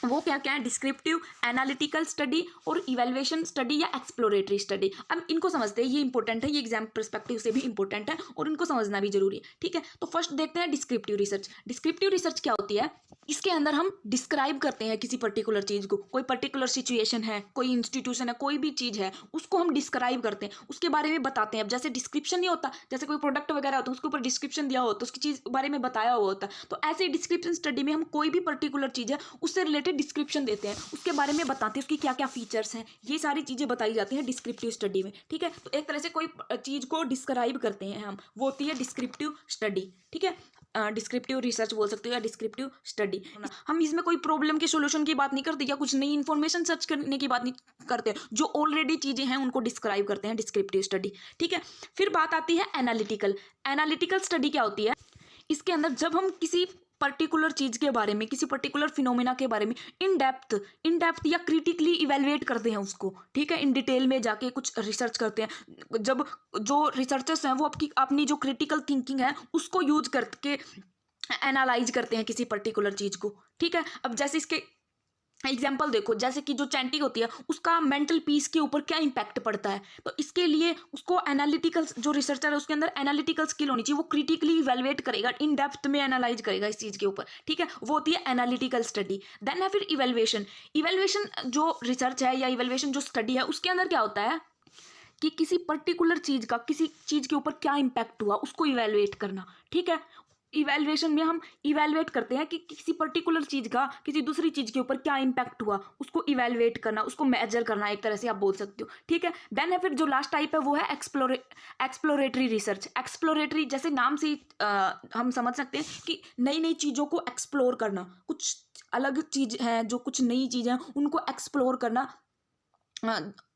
वो क्या क्या है, डिस्क्रिप्टिव, एनालिटिकल स्टडी और इवैल्यूएशन स्टडी या एक्सप्लोरेटरी स्टडी। अब इनको समझते हैं, ये इंपॉर्टेंट है, ये एग्जाम पर्सपेक्टिव से भी इंपॉर्टेंट है और इनको समझना भी जरूरी है, ठीक है। तो फर्स्ट देखते हैं डिस्क्रिप्टिव रिसर्च। डिस्क्रिप्टिव रिसर्च क्या होती है, इसके अंदर हम डिस्क्राइब करते हैं किसी पर्टिकुलर चीज़ को, कोई पर्टिकुलर सिचुएशन है, कोई इंस्टीट्यूशन है, कोई भी चीज़ है, उसको हम डिस्क्राइब करते हैं, उसके बारे में बताते हैं। अब जैसे डिस्क्रिप्शन नहीं होता, जैसे कोई प्रोडक्ट वगैरह होता है, उसके ऊपर डिस्क्रिप्शन दिया होता है, उसकी चीज़ बारे में बताया हुआ होता है, तो ऐसे डिस्क्रिप्शन स्टडी में हम कोई भी पर्टिकुलर चीज़ है उससे रिलेटेड डिस्क्रिप्शन देते हैं, उसके बारे में बताते हैं, उसकी क्या क्या फीचर्स हैं, ये सारी चीज़ें बताई जाती हैं डिस्क्रिप्टिव स्टडी में, ठीक है। तो एक तरह से कोई चीज़ को डिस्क्राइब करते हैं हम, वो होती है डिस्क्रिप्टिव स्टडी, ठीक है। डिस्क्रिप्टिव रिसर्च बोल सकते हो या डिस्क्रिप्टिव स्टडी। हम इसमें कोई प्रॉब्लम के सोल्यूशन की बात नहीं करते या कुछ नई इन्फॉर्मेशन सर्च करने की बात नहीं करते, जो ऑलरेडी चीज़ें हैं उनको डिस्क्राइब करते हैं डिस्क्रिप्टिव स्टडी, ठीक है। फिर बात आती है एनालिटिकल। एनालिटिकल स्टडी क्या होती है, इसके अंदर जब हम किसी पर्टिकुलर चीज़ के बारे में, किसी पर्टिकुलर फिनोमेना के बारे में इन डेप्थ या क्रिटिकली इवेलुएट करते हैं उसको, ठीक है। इन डिटेल में जाके कुछ रिसर्च करते हैं, जब जो रिसर्चर्स हैं वो अपनी जो क्रिटिकल थिंकिंग है उसको यूज करके एनालाइज करते हैं किसी पर्टिकुलर चीज़ को, ठीक है। अब जैसे इसके एग्जाम्पल देखो, जैसे कि जो चैंटिंग होती है उसका मेंटल पीस के ऊपर क्या इंपैक्ट पड़ता है, तो इसके लिए उसको एनालिटिकल, जो रिसर्चर है उसके अंदर एनालिटिकल स्किल होनी चाहिए, वो क्रिटिकली इवेलुएट करेगा, इन डेप्थ में एनालाइज करेगा इस चीज़ के ऊपर, ठीक है। वो होती है एनालिटिकल स्टडी। देन है फिर इवेलुएशन। इवेलुएशन जो रिसर्च है या इवेलुएशन जो स्टडी है, उसके अंदर क्या होता है कि किसी पर्टिकुलर चीज़ का किसी चीज़ के ऊपर क्या इंपैक्ट हुआ उसको इवेलुएट करना, ठीक है। इवेलुएशन में हम इवेलुएट करते हैं कि किसी पर्टिकुलर चीज़ का किसी दूसरी चीज़ के ऊपर क्या इंपैक्ट हुआ, उसको इवेलुएट करना, उसको मेजर करना, एक तरह से आप बोल सकते हो, ठीक है। देन है फिर जो लास्ट टाइप है वो है एक्सप्लोरेटरी रिसर्च। एक्सप्लोरेटरी जैसे नाम से हम समझ सकते हैं कि नई नई चीज़ों को एक्सप्लोर करना, कुछ अलग चीज़ है, जो कुछ नई चीज़ें हैं उनको एक्सप्लोर करना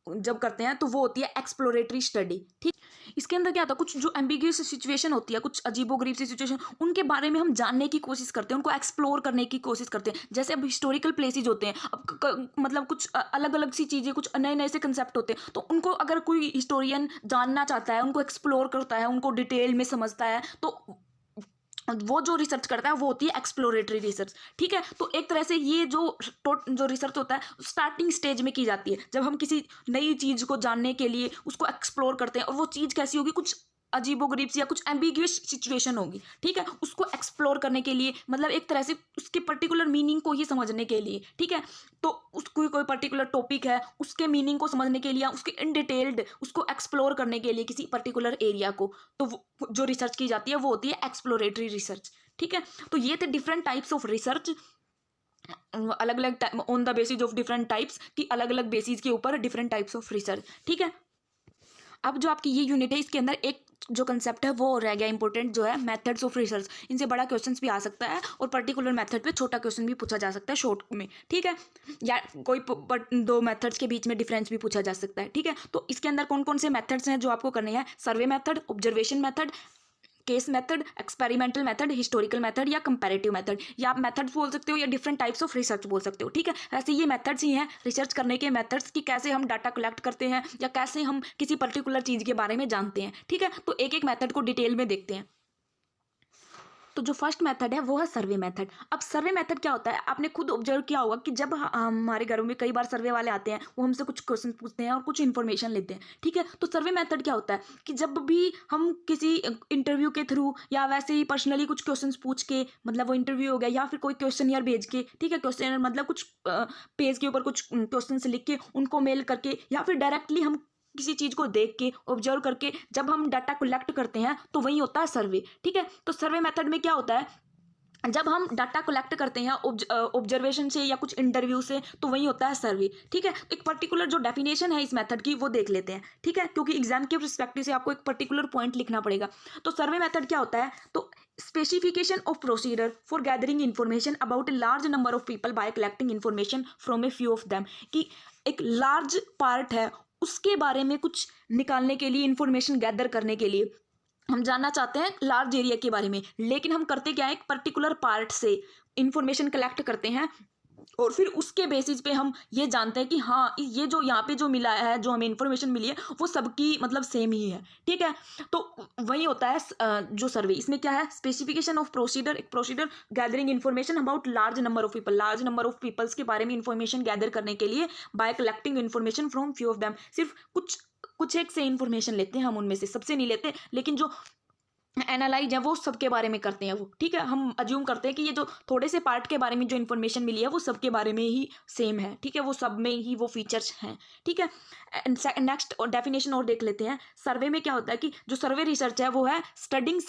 जब करते हैं तो वो होती है एक्सप्लोरेटरी स्टडी, ठीक। इसके अंदर क्या होता है, कुछ जो एम्बिग्यूअस सिचुएशन होती है, कुछ अजीबोगरीब सी सिचुएशन, उनके बारे में हम जानने की कोशिश करते हैं, उनको एक्सप्लोर करने की कोशिश करते हैं। जैसे अब हिस्टोरिकल प्लेसेज होते हैं, अब मतलब कुछ अलग अलग सी चीज़ें, कुछ नए नए से कंसेप्ट होते हैं, तो उनको अगर कोई हिस्टोरियन जानना चाहता है, उनको एक्सप्लोर करता है, उनको डिटेल में समझता है, तो वो जो रिसर्च करता है वो होती है एक्सप्लोरेटरी रिसर्च, ठीक है। तो एक तरह से ये जो रिसर्च होता है स्टार्टिंग स्टेज में की जाती है, जब हम किसी नई चीज़ को जानने के लिए उसको एक्सप्लोर करते हैं, और वो चीज़ कैसी होगी, कुछ अजीबोगरीब सी या कुछ एम्बिग्यूअस सिचुएशन होगी, ठीक है। उसको एक्सप्लोर करने के लिए, मतलब एक तरह से उसके पर्टिकुलर मीनिंग को ही समझने के लिए, ठीक है। तो उसको कोई पर्टिकुलर टॉपिक है, उसके मीनिंग को समझने के लिए, उसके इन डिटेल्ड उसको एक्सप्लोर करने के लिए किसी पर्टिकुलर एरिया को, तो जो रिसर्च की जाती है वो होती है एक्सप्लोरेटरी रिसर्च, ठीक है। तो ये थे डिफरेंट टाइप्स ऑफ रिसर्च, अलग अलग on the basis of different types, की अलग अलग बेसिस के ऊपर डिफरेंट टाइप्स ऑफ रिसर्च, ठीक है। अब जो आपकी ये यूनिट है, इसके अंदर एक जो कंसेप्ट है वो रह गया इंपॉर्टेंट, जो है मेथड्स ऑफ रिसर्च। इनसे बड़ा क्वेश्चंस भी आ सकता है और पर्टिकुलर मेथड पे छोटा क्वेश्चन भी पूछा जा सकता है शॉर्ट में, ठीक है। या कोई दो मेथड्स के बीच में डिफरेंस भी पूछा जा सकता है, ठीक है। तो इसके अंदर कौन कौन से मेथड्स हैं जो आपको करने हैं, survey method, observation method, case method, experimental method, historical method या कंपैरेटिव मेथड, या आप मेथड्स बोल सकते हो या डिफरेंट टाइप्स ऑफ रिसर्च बोल सकते हो, ठीक है। ऐसे ये मेथड्स ही हैं रिसर्च करने के मेथड्स, कि कैसे हम डाटा कलेक्ट करते हैं या कैसे हम किसी पर्टिकुलर चीज़ के बारे में जानते हैं, ठीक है। तो एक एक मेथड को डिटेल में देखते हैं। तो जो फर्स्ट मेथड है वो है सर्वे मेथड। अब सर्वे मेथड क्या होता है, आपने खुद ऑब्जर्व किया होगा कि जब हमारे घरों में कई बार सर्वे वाले आते हैं, वो हमसे कुछ क्वेश्चन पूछते हैं और कुछ इन्फॉर्मेशन लेते हैं, ठीक है। तो सर्वे मेथड क्या होता है कि जब भी हम किसी इंटरव्यू के थ्रू या वैसे ही पर्सनली कुछ क्वेश्चन पूछ के, मतलब वो इंटरव्यू हो गया या फिर कोई क्वेश्चन भेज के, ठीक है, क्वेश्चन मतलब कुछ पेज के ऊपर कुछ क्वेश्चन लिख के उनको मेल करके, या फिर डायरेक्टली हम किसी चीज़ को देख के ऑब्जर्व करके जब हम डाटा कलेक्ट करते हैं, तो वही होता है सर्वे, ठीक है। तो सर्वे मेथड में क्या होता है जब हम डाटा कलेक्ट करते हैं ऑब्जर्वेशन से या कुछ इंटरव्यू से, तो वही होता है सर्वे। ठीक है, एक पर्टिकुलर जो डेफिनेशन है इस मेथड की वो देख लेते हैं। ठीक है, क्योंकि एग्जाम के पर्सपेक्टिव से आपको एक पर्टिकुलर पॉइंट लिखना पड़ेगा। तो सर्वे मेथड क्या होता है, तो specification of procedure for gathering information about a large number of people bye collecting information from a few of them, कि एक लार्ज पार्ट है उसके बारे में कुछ निकालने के लिए, इंफॉर्मेशन गैदर करने के लिए हम जानना चाहते हैं लार्ज एरिया के बारे में, लेकिन हम करते क्या है, एक पर्टिकुलर पार्ट से इंफॉर्मेशन कलेक्ट करते हैं और फिर उसके बेसिस पे हम ये जानते हैं कि हाँ ये जो यहाँ पे जो मिला है, जो हमें इन्फॉर्मेशन मिली है वो सबकी मतलब सेम ही है। ठीक है, तो वही होता है जो सर्वे। इसमें क्या है, स्पेसिफिकेशन ऑफ प्रोसीडर, एक procedure gathering information about large number of people, large number of peoples के बारे में इन्फॉर्मेशन गैदर करने के लिए by collecting information from few of them, सिर्फ कुछ एक से इन्फॉर्मेशन लेते हैं हम, उनमें से सबसे नहीं लेते, लेकिन जो एनालाइज है वो सबके बारे में करते हैं वो। ठीक है, हम अज्यूम करते हैं कि ये जो थोड़े से पार्ट के बारे में जो इन्फॉर्मेशन मिली है वो सबके बारे में ही सेम है। ठीक है, वो सब में ही वो फीचर्स हैं। ठीक है, नेक्स्ट डेफिनेशन और देख लेते हैं। सर्वे में क्या होता है कि जो सर्वे रिसर्च है वो है studying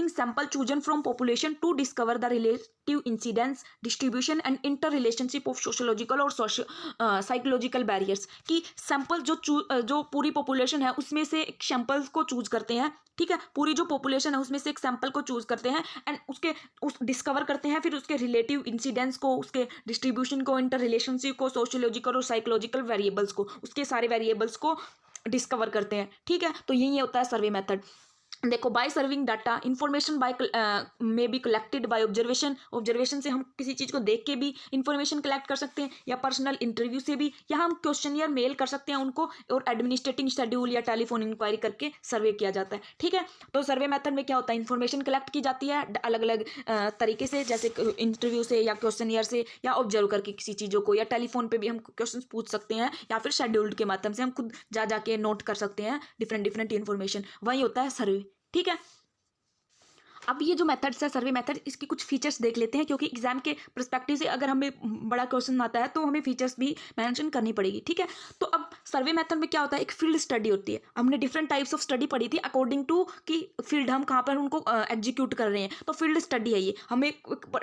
sample chosen from population to discover the relative incidence, distribution and inter relationship of sociological और साइकोलॉजिकल बैरियर्स, कि सैंपल जो पूरी पॉपुलेशन है उसमें से एक सैंपल्स को चूज करते हैं। ठीक है, पूरी जो पॉपुलेशन है उसमें से एक सैंपल को चूज करते हैं एंड उस डिस्कवर करते हैं, फिर उसके रिलेटिव इंसिडेंस को, उसके डिस्ट्रीब्यूशन को, इंटर रिलेशनशिप को, सोशियोलॉजिकल और साइकोलॉजिकल वेरिएबल्स को, उसके सारे वेरिएबल्स को डिस्कवर करते हैं। ठीक है, तो यही होता है सर्वे मेथड। देखो, by serving data information bye में बी कलेक्टेड बाय ऑब्जर्वेशन से हम किसी चीज़ को देख के भी इंफॉर्मेशन कलेक्ट कर सकते हैं, या पर्सनल इंटरव्यू से भी, या हम क्वेश्चनियर मेल कर सकते हैं उनको, और एडमिनिस्ट्रेटिंग शेड्यूल या टेलीफोन इंक्वायरी करके सर्वे किया जाता है। ठीक है, तो सर्वे मेथड में क्या होता है, इन्फॉर्मेशन कलेक्ट की जाती है अलग अलग तरीके से, जैसे इंटरव्यू से या क्वेश्चनियर से, या ऑब्जर्व करके किसी चीज़ों को, या टेलीफोन पर भी हम क्वेश्चन पूछ सकते हैं, या फिर शेड्यूल्ड के माध्यम से हम खुद जाके नोट कर सकते हैं डिफरेंट इन्फॉर्मेशन। वही होता है सर्वे। ठीक है, अब ये जो मेथड्स है सर्वे मेथड, इसकी कुछ फीचर्स देख लेते हैं, क्योंकि एग्जाम के पर्सपेक्टिव से अगर हमें बड़ा क्वेश्चन आता है तो हमें फीचर्स भी मेंशन करनी पड़ेगी। ठीक है, तो अब सर्वे मेथड में क्या होता है, एक फील्ड स्टडी होती है। हमने डिफरेंट टाइप्स ऑफ स्टडी पढ़ी थी अकॉर्डिंग टू कि फील्ड हम कहाँ पर उनको एग्जीक्यूट कर रहे हैं, तो फील्ड स्टडी है ये। हमें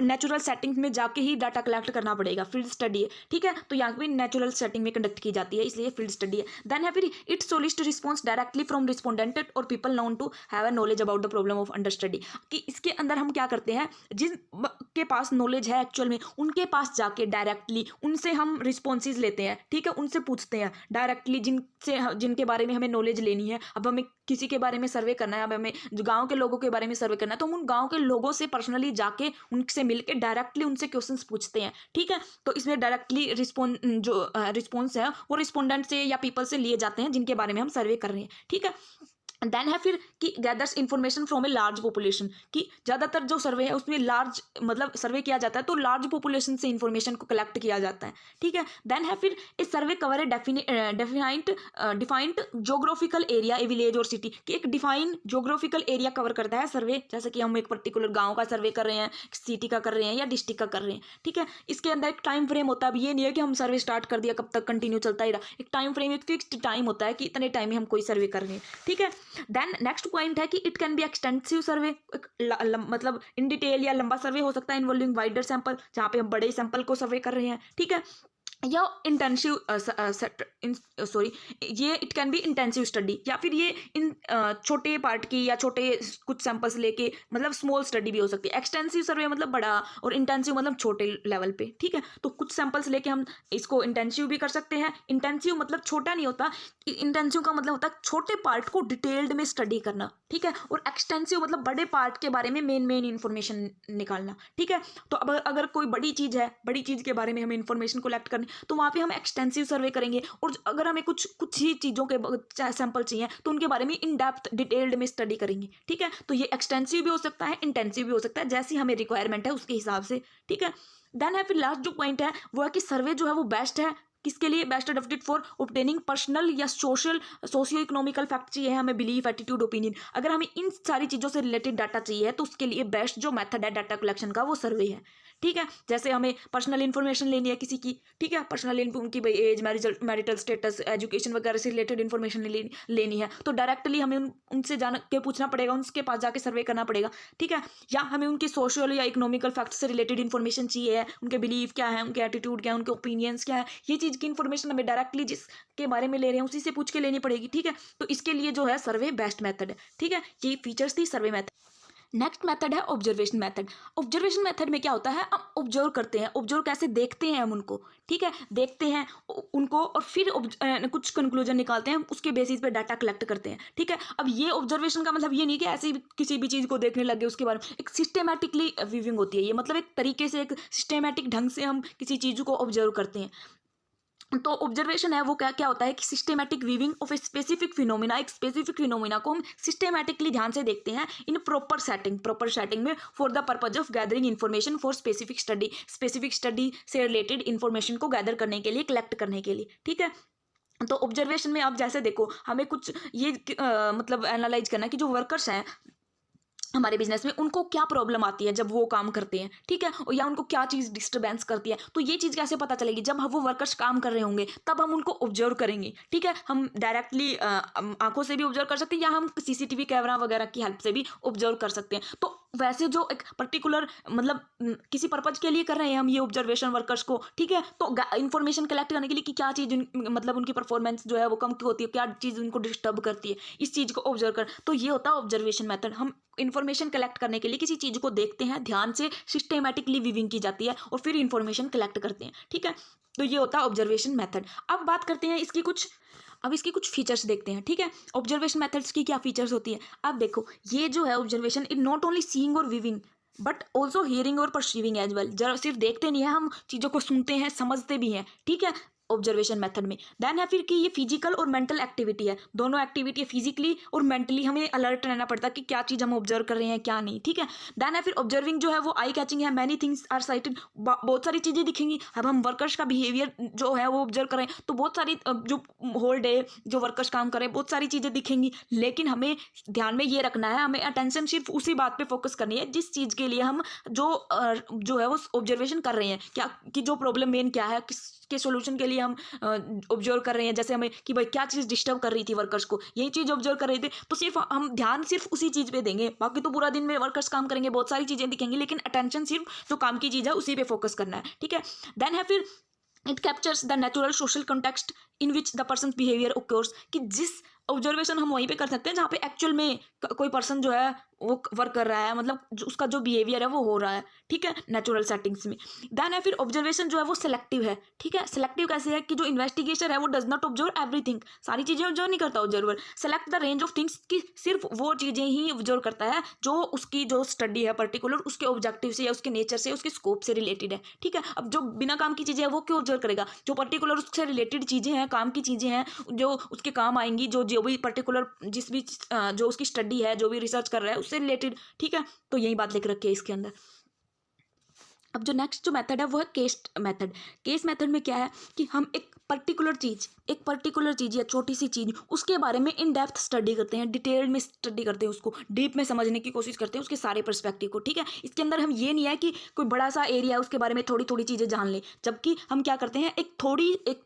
नेचुरल सेटिंग में जाके ही डाटा कलेक्ट करना पड़ेगा, फील्ड स्टडी है। ठीक है, तो यहाँ पे नेचुरल सेटिंग में कंडक्ट की जाती है, इसलिए फील्ड स्टडी है। देन है फिर it solicit response directly from respondent और people known to have a knowledge about the problem of under study, कि इसके अंदर हम क्या करते हैं, जिन के पास नॉलेज है एक्चुअल में, उनके पास जाके डायरेक्टली उनसे हम रिस्पॉन्सेज लेते हैं। ठीक है, उनसे पूछते हैं डायरेक्टली, जिनके बारे में हमें नॉलेज लेनी है। अब हमें किसी के बारे में सर्वे करना है, अब हमें जो गांव के लोगों के बारे में सर्वे करना है, तो हम उन गांव के लोगों से पर्सनली जाके उनसे मिलके डायरेक्टली उनसे क्वेश्चंस पूछते हैं। ठीक है, तो इसमें डायरेक्टली रिस्पॉन्स है वो रिस्पोंडेंट से या पीपल से लिए जाते हैं जिनके बारे में हम सर्वे कर रहे हैं। ठीक है, देन है फिर कि gathers information from a large population, कि ज़्यादातर जो सर्वे है उसमें लार्ज मतलब सर्वे किया जाता है, तो लार्ज पॉपुलेशन से इन्फॉर्मेशन को कलेक्ट किया जाता है। ठीक है, देन है फिर a survey cover a defined geographical area, a village और सिटी, कि एक डिफाइन जोग्राफिकल एरिया कवर करता है सर्वे, जैसे कि हम एक पर्टिकुलर गाँव का सर्वे कर रहे हैं, सिटी का कर रहे हैं, या डिस्ट्रिक्ट का कर रहे हैं। ठीक है, इसके अंदर एक टाइम फ्रेम होता है। अब ये नहीं है कि हम सर्वे स्टार्ट कर दिया कब तक कंटिन्यू चलता ही रहा, एक टाइम फ्रेम, एक फिक्स्ड टाइम होता है कि इतने टाइम में हम कोई सर्वे कर रहे हैं। ठीक है, देन नेक्स्ट पॉइंट है कि इट कैन बी एक्सटेंसिव सर्वे, मतलब इन डिटेल या लंबा सर्वे हो सकता है इन्वॉल्विंग वाइडर सैंपल, जहाँ पे हम बड़े सैंपल को सर्वे कर रहे हैं। ठीक है, या इंटेंसिव ये it can be intensive study, या फिर ये इन छोटे पार्ट की या छोटे कुछ सैंपल्स लेके मतलब स्मॉल स्टडी भी हो सकती है। एक्सटेंसिव सर्वे मतलब बड़ा, और इंटेंसिव मतलब छोटे लेवल पे। ठीक है, तो कुछ सैंपल्स लेके हम इसको इंटेंसिव भी कर सकते हैं। इंटेंसिव मतलब छोटा नहीं होता, इंटेंसिव का मतलब होता है छोटे पार्ट को डिटेल्ड में स्टडी करना। ठीक है, और एक्सटेंसिव मतलब बड़े पार्ट के बारे में मेन इन्फॉर्मेशन निकालना। ठीक है, तो अब अगर कोई बड़ी चीज़ है, बड़ी चीज़ के बारे में हमें इन्फॉर्मेशन कलेक्ट करनी, तो वहाँ पे हम एक्सटेंसिव सर्वे करेंगे। और अगर हमें कुछ ही चीज़ों के सैंपल चाहिए तो उनके बारे में इन डेप्थ डिटेल्ड में स्टडी करेंगे। ठीक है, तो ये एक्सटेंसिव भी हो सकता है, इंटेंसिव भी हो सकता है, जैसी हमें रिक्वायरमेंट है उसके हिसाब से। ठीक है, देन है फिर लास्ट जो पॉइंट है वो है कि सर्वे जो है वो बेस्ट है किसके लिए, best adapted for obtaining personal या सोशियो इकोनॉमिकल फैक्ट चाहिए हमें, बिलीफ, एटीट्यूड, ओपिनियन। अगर हमें इन सारी चीज़ों से रिलेटेड डाटा चाहिए तो उसके लिए बेस्ट जो मेथड है डाटा कलेक्शन का वो सर्वे है। ठीक है। जैसे हमें पर्सनल इन्फॉर्मेशन लेनी है किसी की, ठीक है, पर्सनल उनकी भाई एज, मैरिटल स्टेटस, एजुकेशन वगैरह से रिलेटेड इन्फॉर्मेशन लेनी है, तो डायरेक्टली हमें उनसे जान के पूछना पड़ेगा, उनके पास जाके सर्वे करना पड़ेगा, ठीक है। या हमें उनके सोशल या इकोनॉमिकल फैक्ट से रिलेटेड इन्फॉर्मेशन चाहिए है, उनके बिलीव क्या है, उनके एटीट्यूड क्या है, उनके ओपिनियंस क्या है, ये चीज़ की इन्फॉर्मेशन हमें डायरेक्टली जिसके बारे में ले रहे हैं उसी से पूछ के लेनी पड़ेगी, ठीक है। तो इसके लिए जो है सर्वे बेस्ट मेथड है, ठीक है। ये फीचर्स थी सर्वे मेथड। नेक्स्ट मेथड है ऑब्जर्वेशन मेथड। ऑब्जर्वेशन मेथड में क्या होता है, हम ऑब्जर्व करते हैं, ऑब्जर्व कैसे देखते हैं हम उनको, ठीक है, देखते हैं उनको और फिर कुछ कंक्लूजन निकालते हैं, उसके बेसिस पे डाटा कलेक्ट करते हैं, ठीक है। अब ये ऑब्जर्वेशन का मतलब ये नहीं कि ऐसे ही किसी भी चीज़ को देखने लगे उसके बारे में, एक सिस्टेमेटिकली व्यूइंग होती है ये, मतलब एक तरीके से, एक सिस्टेमेटिक ढंग से हम किसी चीज़ को ऑब्जर्व करते हैं। तो ऑब्जर्वेशन है वो क्या क्या होता है कि systematic viewing of a specific phenomena, एक स्पेसिफिक फिनोमिना को हम सिस्टेमैटिकली ध्यान से देखते हैं इन प्रॉपर सेटिंग में for the purpose of gathering information for specific study से रिलेटेड इन्फॉर्मेशन को गैदर करने के लिए, कलेक्ट करने के लिए, ठीक है। तो ऑब्जर्वेशन में आप जैसे देखो, हमें कुछ ये मतलब एनालाइज करना है कि जो वर्कर्स हैं हमारे बिजनेस में, उनको क्या प्रॉब्लम आती है जब वो काम करते हैं, ठीक है, या उनको क्या चीज़ डिस्टर्बेंस करती है। तो ये चीज़ कैसे पता चलेगी, जब हम वो वर्कर्स काम कर रहे होंगे तब हम उनको ऑब्जर्व करेंगे, ठीक है। हम डायरेक्टली आंखों से भी ऑब्जर्व कर सकते हैं या हम सीसीटीवी कैमरा वगैरह की हेल्प से भी ऑब्जर्व कर सकते हैं। तो वैसे जो एक पर्टिकुलर मतलब किसी पर्पज के लिए कर रहे हैं हम ये ऑब्जर्वेशन वर्कर्स को, ठीक है, तो इन्फॉर्मेशन कलेक्ट करने के लिए कि क्या चीज़ मतलब उनकी परफॉर्मेंस जो है वो कम क्यों होती है, क्या चीज़ उनको डिस्टर्ब करती है, इस चीज़ को ऑब्जर्व कर, तो ये होता है ऑब्जर्वेशन मेथड। हम इन्फॉर्मेशन कलेक्ट करने के लिए किसी चीज़ को देखते हैं, ध्यान से सिस्टेमेटिकली व्यूइंग की जाती है और फिर इन्फॉर्मेशन कलेक्ट करते हैं, ठीक है। तो ये होता है ऑब्जर्वेशन मेथड। अब बात करते हैं इसकी कुछ फीचर्स देखते हैं, ठीक है। ऑब्जर्वेशन मेथड्स की क्या फीचर्स होती है, अब देखो, ये जो है observation it not only seeing और व्यूइंग बट ऑल्सो हियरिंग और परसीविंग एज वेल। जरा सिर्फ देखते नहीं है, हम चीज़ों को सुनते हैं, समझते भी हैं, ठीक है, ऑब्जर्वेशन मेथड में। देन है फिर कि ये फिजिकल और मेंटल एक्टिविटी है, दोनों एक्टिविटी है, फिजिकली और मेंटली हमें अलर्ट रहना पड़ता है कि क्या चीज़ हम ऑब्जर्व कर रहे हैं क्या नहीं, ठीक है। देन है फिर ऑब्जर्विंग जो है वो आई कैचिंग है, मैनी थिंग्स आर साइटेड, बहुत सारी चीज़ें दिखेंगी। अब हम वर्कर्स का बिहेवियर जो है वो ऑब्जर्व करें तो बहुत सारी जो होल डे जो वर्कर्स काम करें बहुत सारी चीज़ें दिखेंगी, लेकिन हमें ध्यान में ये रखना है, हमें अटेंशन सिर्फ उसी बात पे फोकस करनी है जिस चीज़ के लिए हम जो है वो ऑब्जर्वेशन कर रहे हैं, क्या कि जो प्रॉब्लम मेन क्या है, किस के सॉल्यूशन के लिए हम ऑब्जर्व कर रहे हैं। जैसे हमें कि भाई क्या चीज़ डिस्टर्ब कर रही थी वर्कर्स को, यही चीज़ ऑब्जर्व कर रहे थे, तो सिर्फ हम ध्यान सिर्फ उसी चीज़ पे देंगे। बाकी तो पूरा दिन में वर्कर्स काम करेंगे, बहुत सारी चीज़ें दिखेंगी, लेकिन अटेंशन सिर्फ जो काम की चीज़ है उसी पे फोकस करना है, ठीक है। देन है फिर it captures the natural social context in which the person behaviour occurs, कि जिस ऑब्जर्वेशन हम वहीं पे कर सकते हैं जहाँ पे एक्चुअल में कोई पर्सन जो है वो वर्क कर रहा है, मतलब उसका जो बिहेवियर है वो हो रहा है, ठीक है, नेचुरल सेटिंग्स में। देन है फिर ऑब्जर्वेशन जो है वो सिलेक्टिव है, ठीक है। सिलेक्टिव कैसे है कि जो इन्वेस्टिगेशन है वो डज नॉट ऑब्जर्व एवरीथिंग, सारी चीज़ें ऑब्जर्व नहीं करता observer. Select the range of things, कि सिर्फ वो चीज़ें ही ऑब्जर्व करता है जो उसकी जो स्टडी है पर्टिकुलर उसके ऑब्जेक्टिव से या उसके नेचर से उसके स्कोप से रिलेटेड है, ठीक है। अब जो बिना काम की चीज़ें है वो क्यों ऑब्जर्व करेगा, जो पर्टिकुलर उससे रिलेटेड चीज़ें हैं, काम की चीज़ें हैं जो उसके काम आएंगी, जो जो भी पर्टिकुलर जिस भी जो उसकी स्टडी है, जो भी रिसर्च कर रहा है उससे रिलेटेड, ठीक है। तो यही बात लिख रखी है इसके अंदर। अब जो नेक्स्ट जो मेथड है वो है केस मेथड। केस मेथड में क्या है कि हम एक पर्टिकुलर चीज़ या छोटी सी चीज़ उसके बारे में इन डेप्थ स्टडी करते हैं, डिटेल में स्टडी करते हैं, उसको डीप में समझने की कोशिश करते हैं उसके सारे पर्सपेक्टिव को, ठीक है। इसके अंदर हम ये नहीं है कि कोई बड़ा सा एरिया है उसके बारे में थोड़ी थोड़ी चीज़ें जान लें, जबकि हम क्या करते हैं एक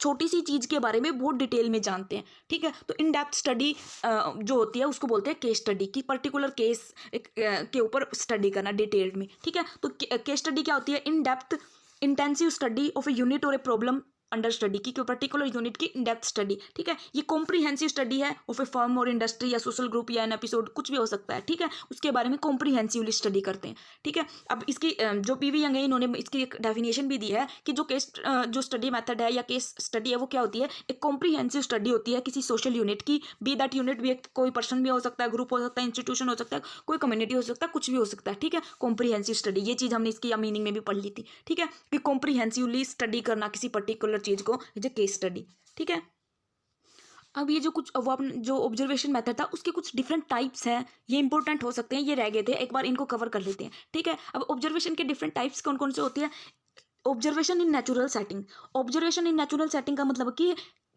छोटी सी चीज़ के बारे में बहुत डिटेल में जानते हैं, ठीक है। तो इन डेप्थ स्टडी जो होती है उसको बोलते हैं केस स्टडी, की पर्टिकुलर केस के ऊपर स्टडी करना डिटेल में, ठीक है। तो केस स्टडी क्या होती है, in depth intensive study of a unit और ए प्रॉब्लम अंडर स्टडी की पर्टिकुलर यूनिट की इन डेप्थ स्टडी, ठीक है। ये कॉम्प्रीहेंसिव स्टडी है ऑफ ए फर्म और इंडस्ट्री या सोशल ग्रुप या एन एपिसोड, कुछ भी हो सकता है, ठीक है। उसके बारे में कॉम्प्रीहेंसिवली स्टडी करते हैं, ठीक है। अब इसकी जो पीवी यंग है इन्होंने इसकी एक डेफिनेशन भी दी है कि जो स्टडी मेथड है या केस स्टडी है वो क्या होती है, एक कॉम्प्रीहेंसिव स्टडी होती है किसी सोशल यूनिट की, बी दैट यूनिट भी कोई पर्सन भी हो सकता है, ग्रुप हो सकता है, इंस्टीट्यूशन हो सकता है, कोई कम्युनिटी हो सकता है, कुछ भी हो सकता है, ठीक है। कॉम्प्रीहेंसिव स्टडी, ये चीज़ हमने इसकी मीनिंग में भी पढ़ ली थी, ठीक है, कि कॉम्प्रीहेंसिवली स्टडी करना किसी पर्टिकुलर चीज़ को, जो केस स्टडी, ठीक है। अब ये जो कुछ वो अपने जो ऑब्जर्वेशन मेथड था उसके कुछ डिफरेंट टाइप्स हैं, ये इंपॉर्टेंट हो सकते हैं, ये रह गए थे, एक बार इनको कवर कर लेते हैं, ठीक है। अब ऑब्जर्वेशन के डिफरेंट टाइप्स कौन कौन से होती है। Observation in natural setting, observation in natural setting का मतलब कि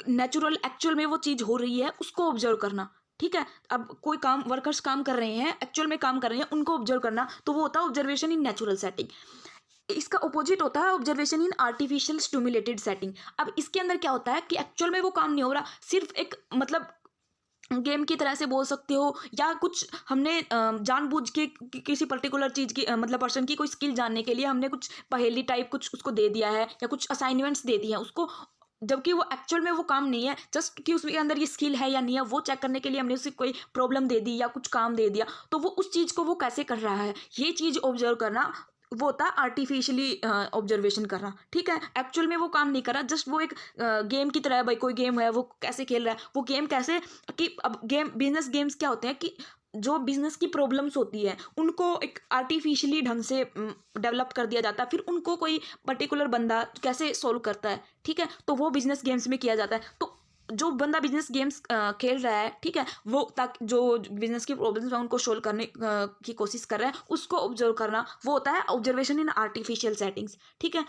नेचुरल एक्चुअल में वो चीज़ हो रही है उसको ऑब्जर्व करना, ठीक है। अब कोई काम वर्कर्स काम कर रहे हैं, एक्चुअल में काम कर रहे हैं, उनको ऑब्जर्व करना, तो वो होता है ऑब्जर्वेशन इन नेचुरल सेटिंग। इसका ऑपोजिट होता है observation in artificial stimulated setting. अब इसके अंदर क्या होता है कि एक्चुअल में वो काम नहीं हो रहा, सिर्फ एक मतलब गेम की तरह से बोल सकते हो, या कुछ हमने जानबूझ के किसी पर्टिकुलर चीज़ की मतलब पर्सन की कोई स्किल जानने के लिए हमने कुछ पहेली टाइप कुछ उसको दे दिया है, या कुछ असाइनमेंट्स दे दिए हैं उसको, जबकि वो एक्चुअल में वो काम नहीं है, जस्ट कि उसके अंदर ये स्किल है या नहीं है वो चेक करने के लिए हमने उसे कोई प्रॉब्लम दे दी या कुछ काम दे दिया, तो वो उस चीज़ को वो कैसे कर रहा है, ये चीज़ ऑब्जर्व करना वो होता है आर्टिफिशियली ऑब्जर्वेशन करना। ठीक है, एक्चुअल में वो काम नहीं कर रहा, जस्ट वो एक गेम की तरह है। भाई कोई गेम है, वो कैसे खेल रहा है, वो गेम कैसे, कि अब गेम बिजनेस गेम्स क्या होते हैं कि जो बिजनेस की प्रॉब्लम्स होती है उनको एक आर्टिफिशियली ढंग से डेवलप कर दिया जाता है, फिर उनको कोई पर्टिकुलर बंदा कैसे सोल्व करता है। ठीक है, तो वो बिजनेस गेम्स में किया जाता है। तो जो बंदा बिजनेस गेम्स खेल रहा है, ठीक है, वो ताकि जो बिजनेस की प्रॉब्लम्स है उनको सोल्व करने की कोशिश कर रहा है, उसको ऑब्जर्व करना, वो होता है ऑब्जर्वेशन इन आर्टिफिशियल सेटिंग्स। ठीक है,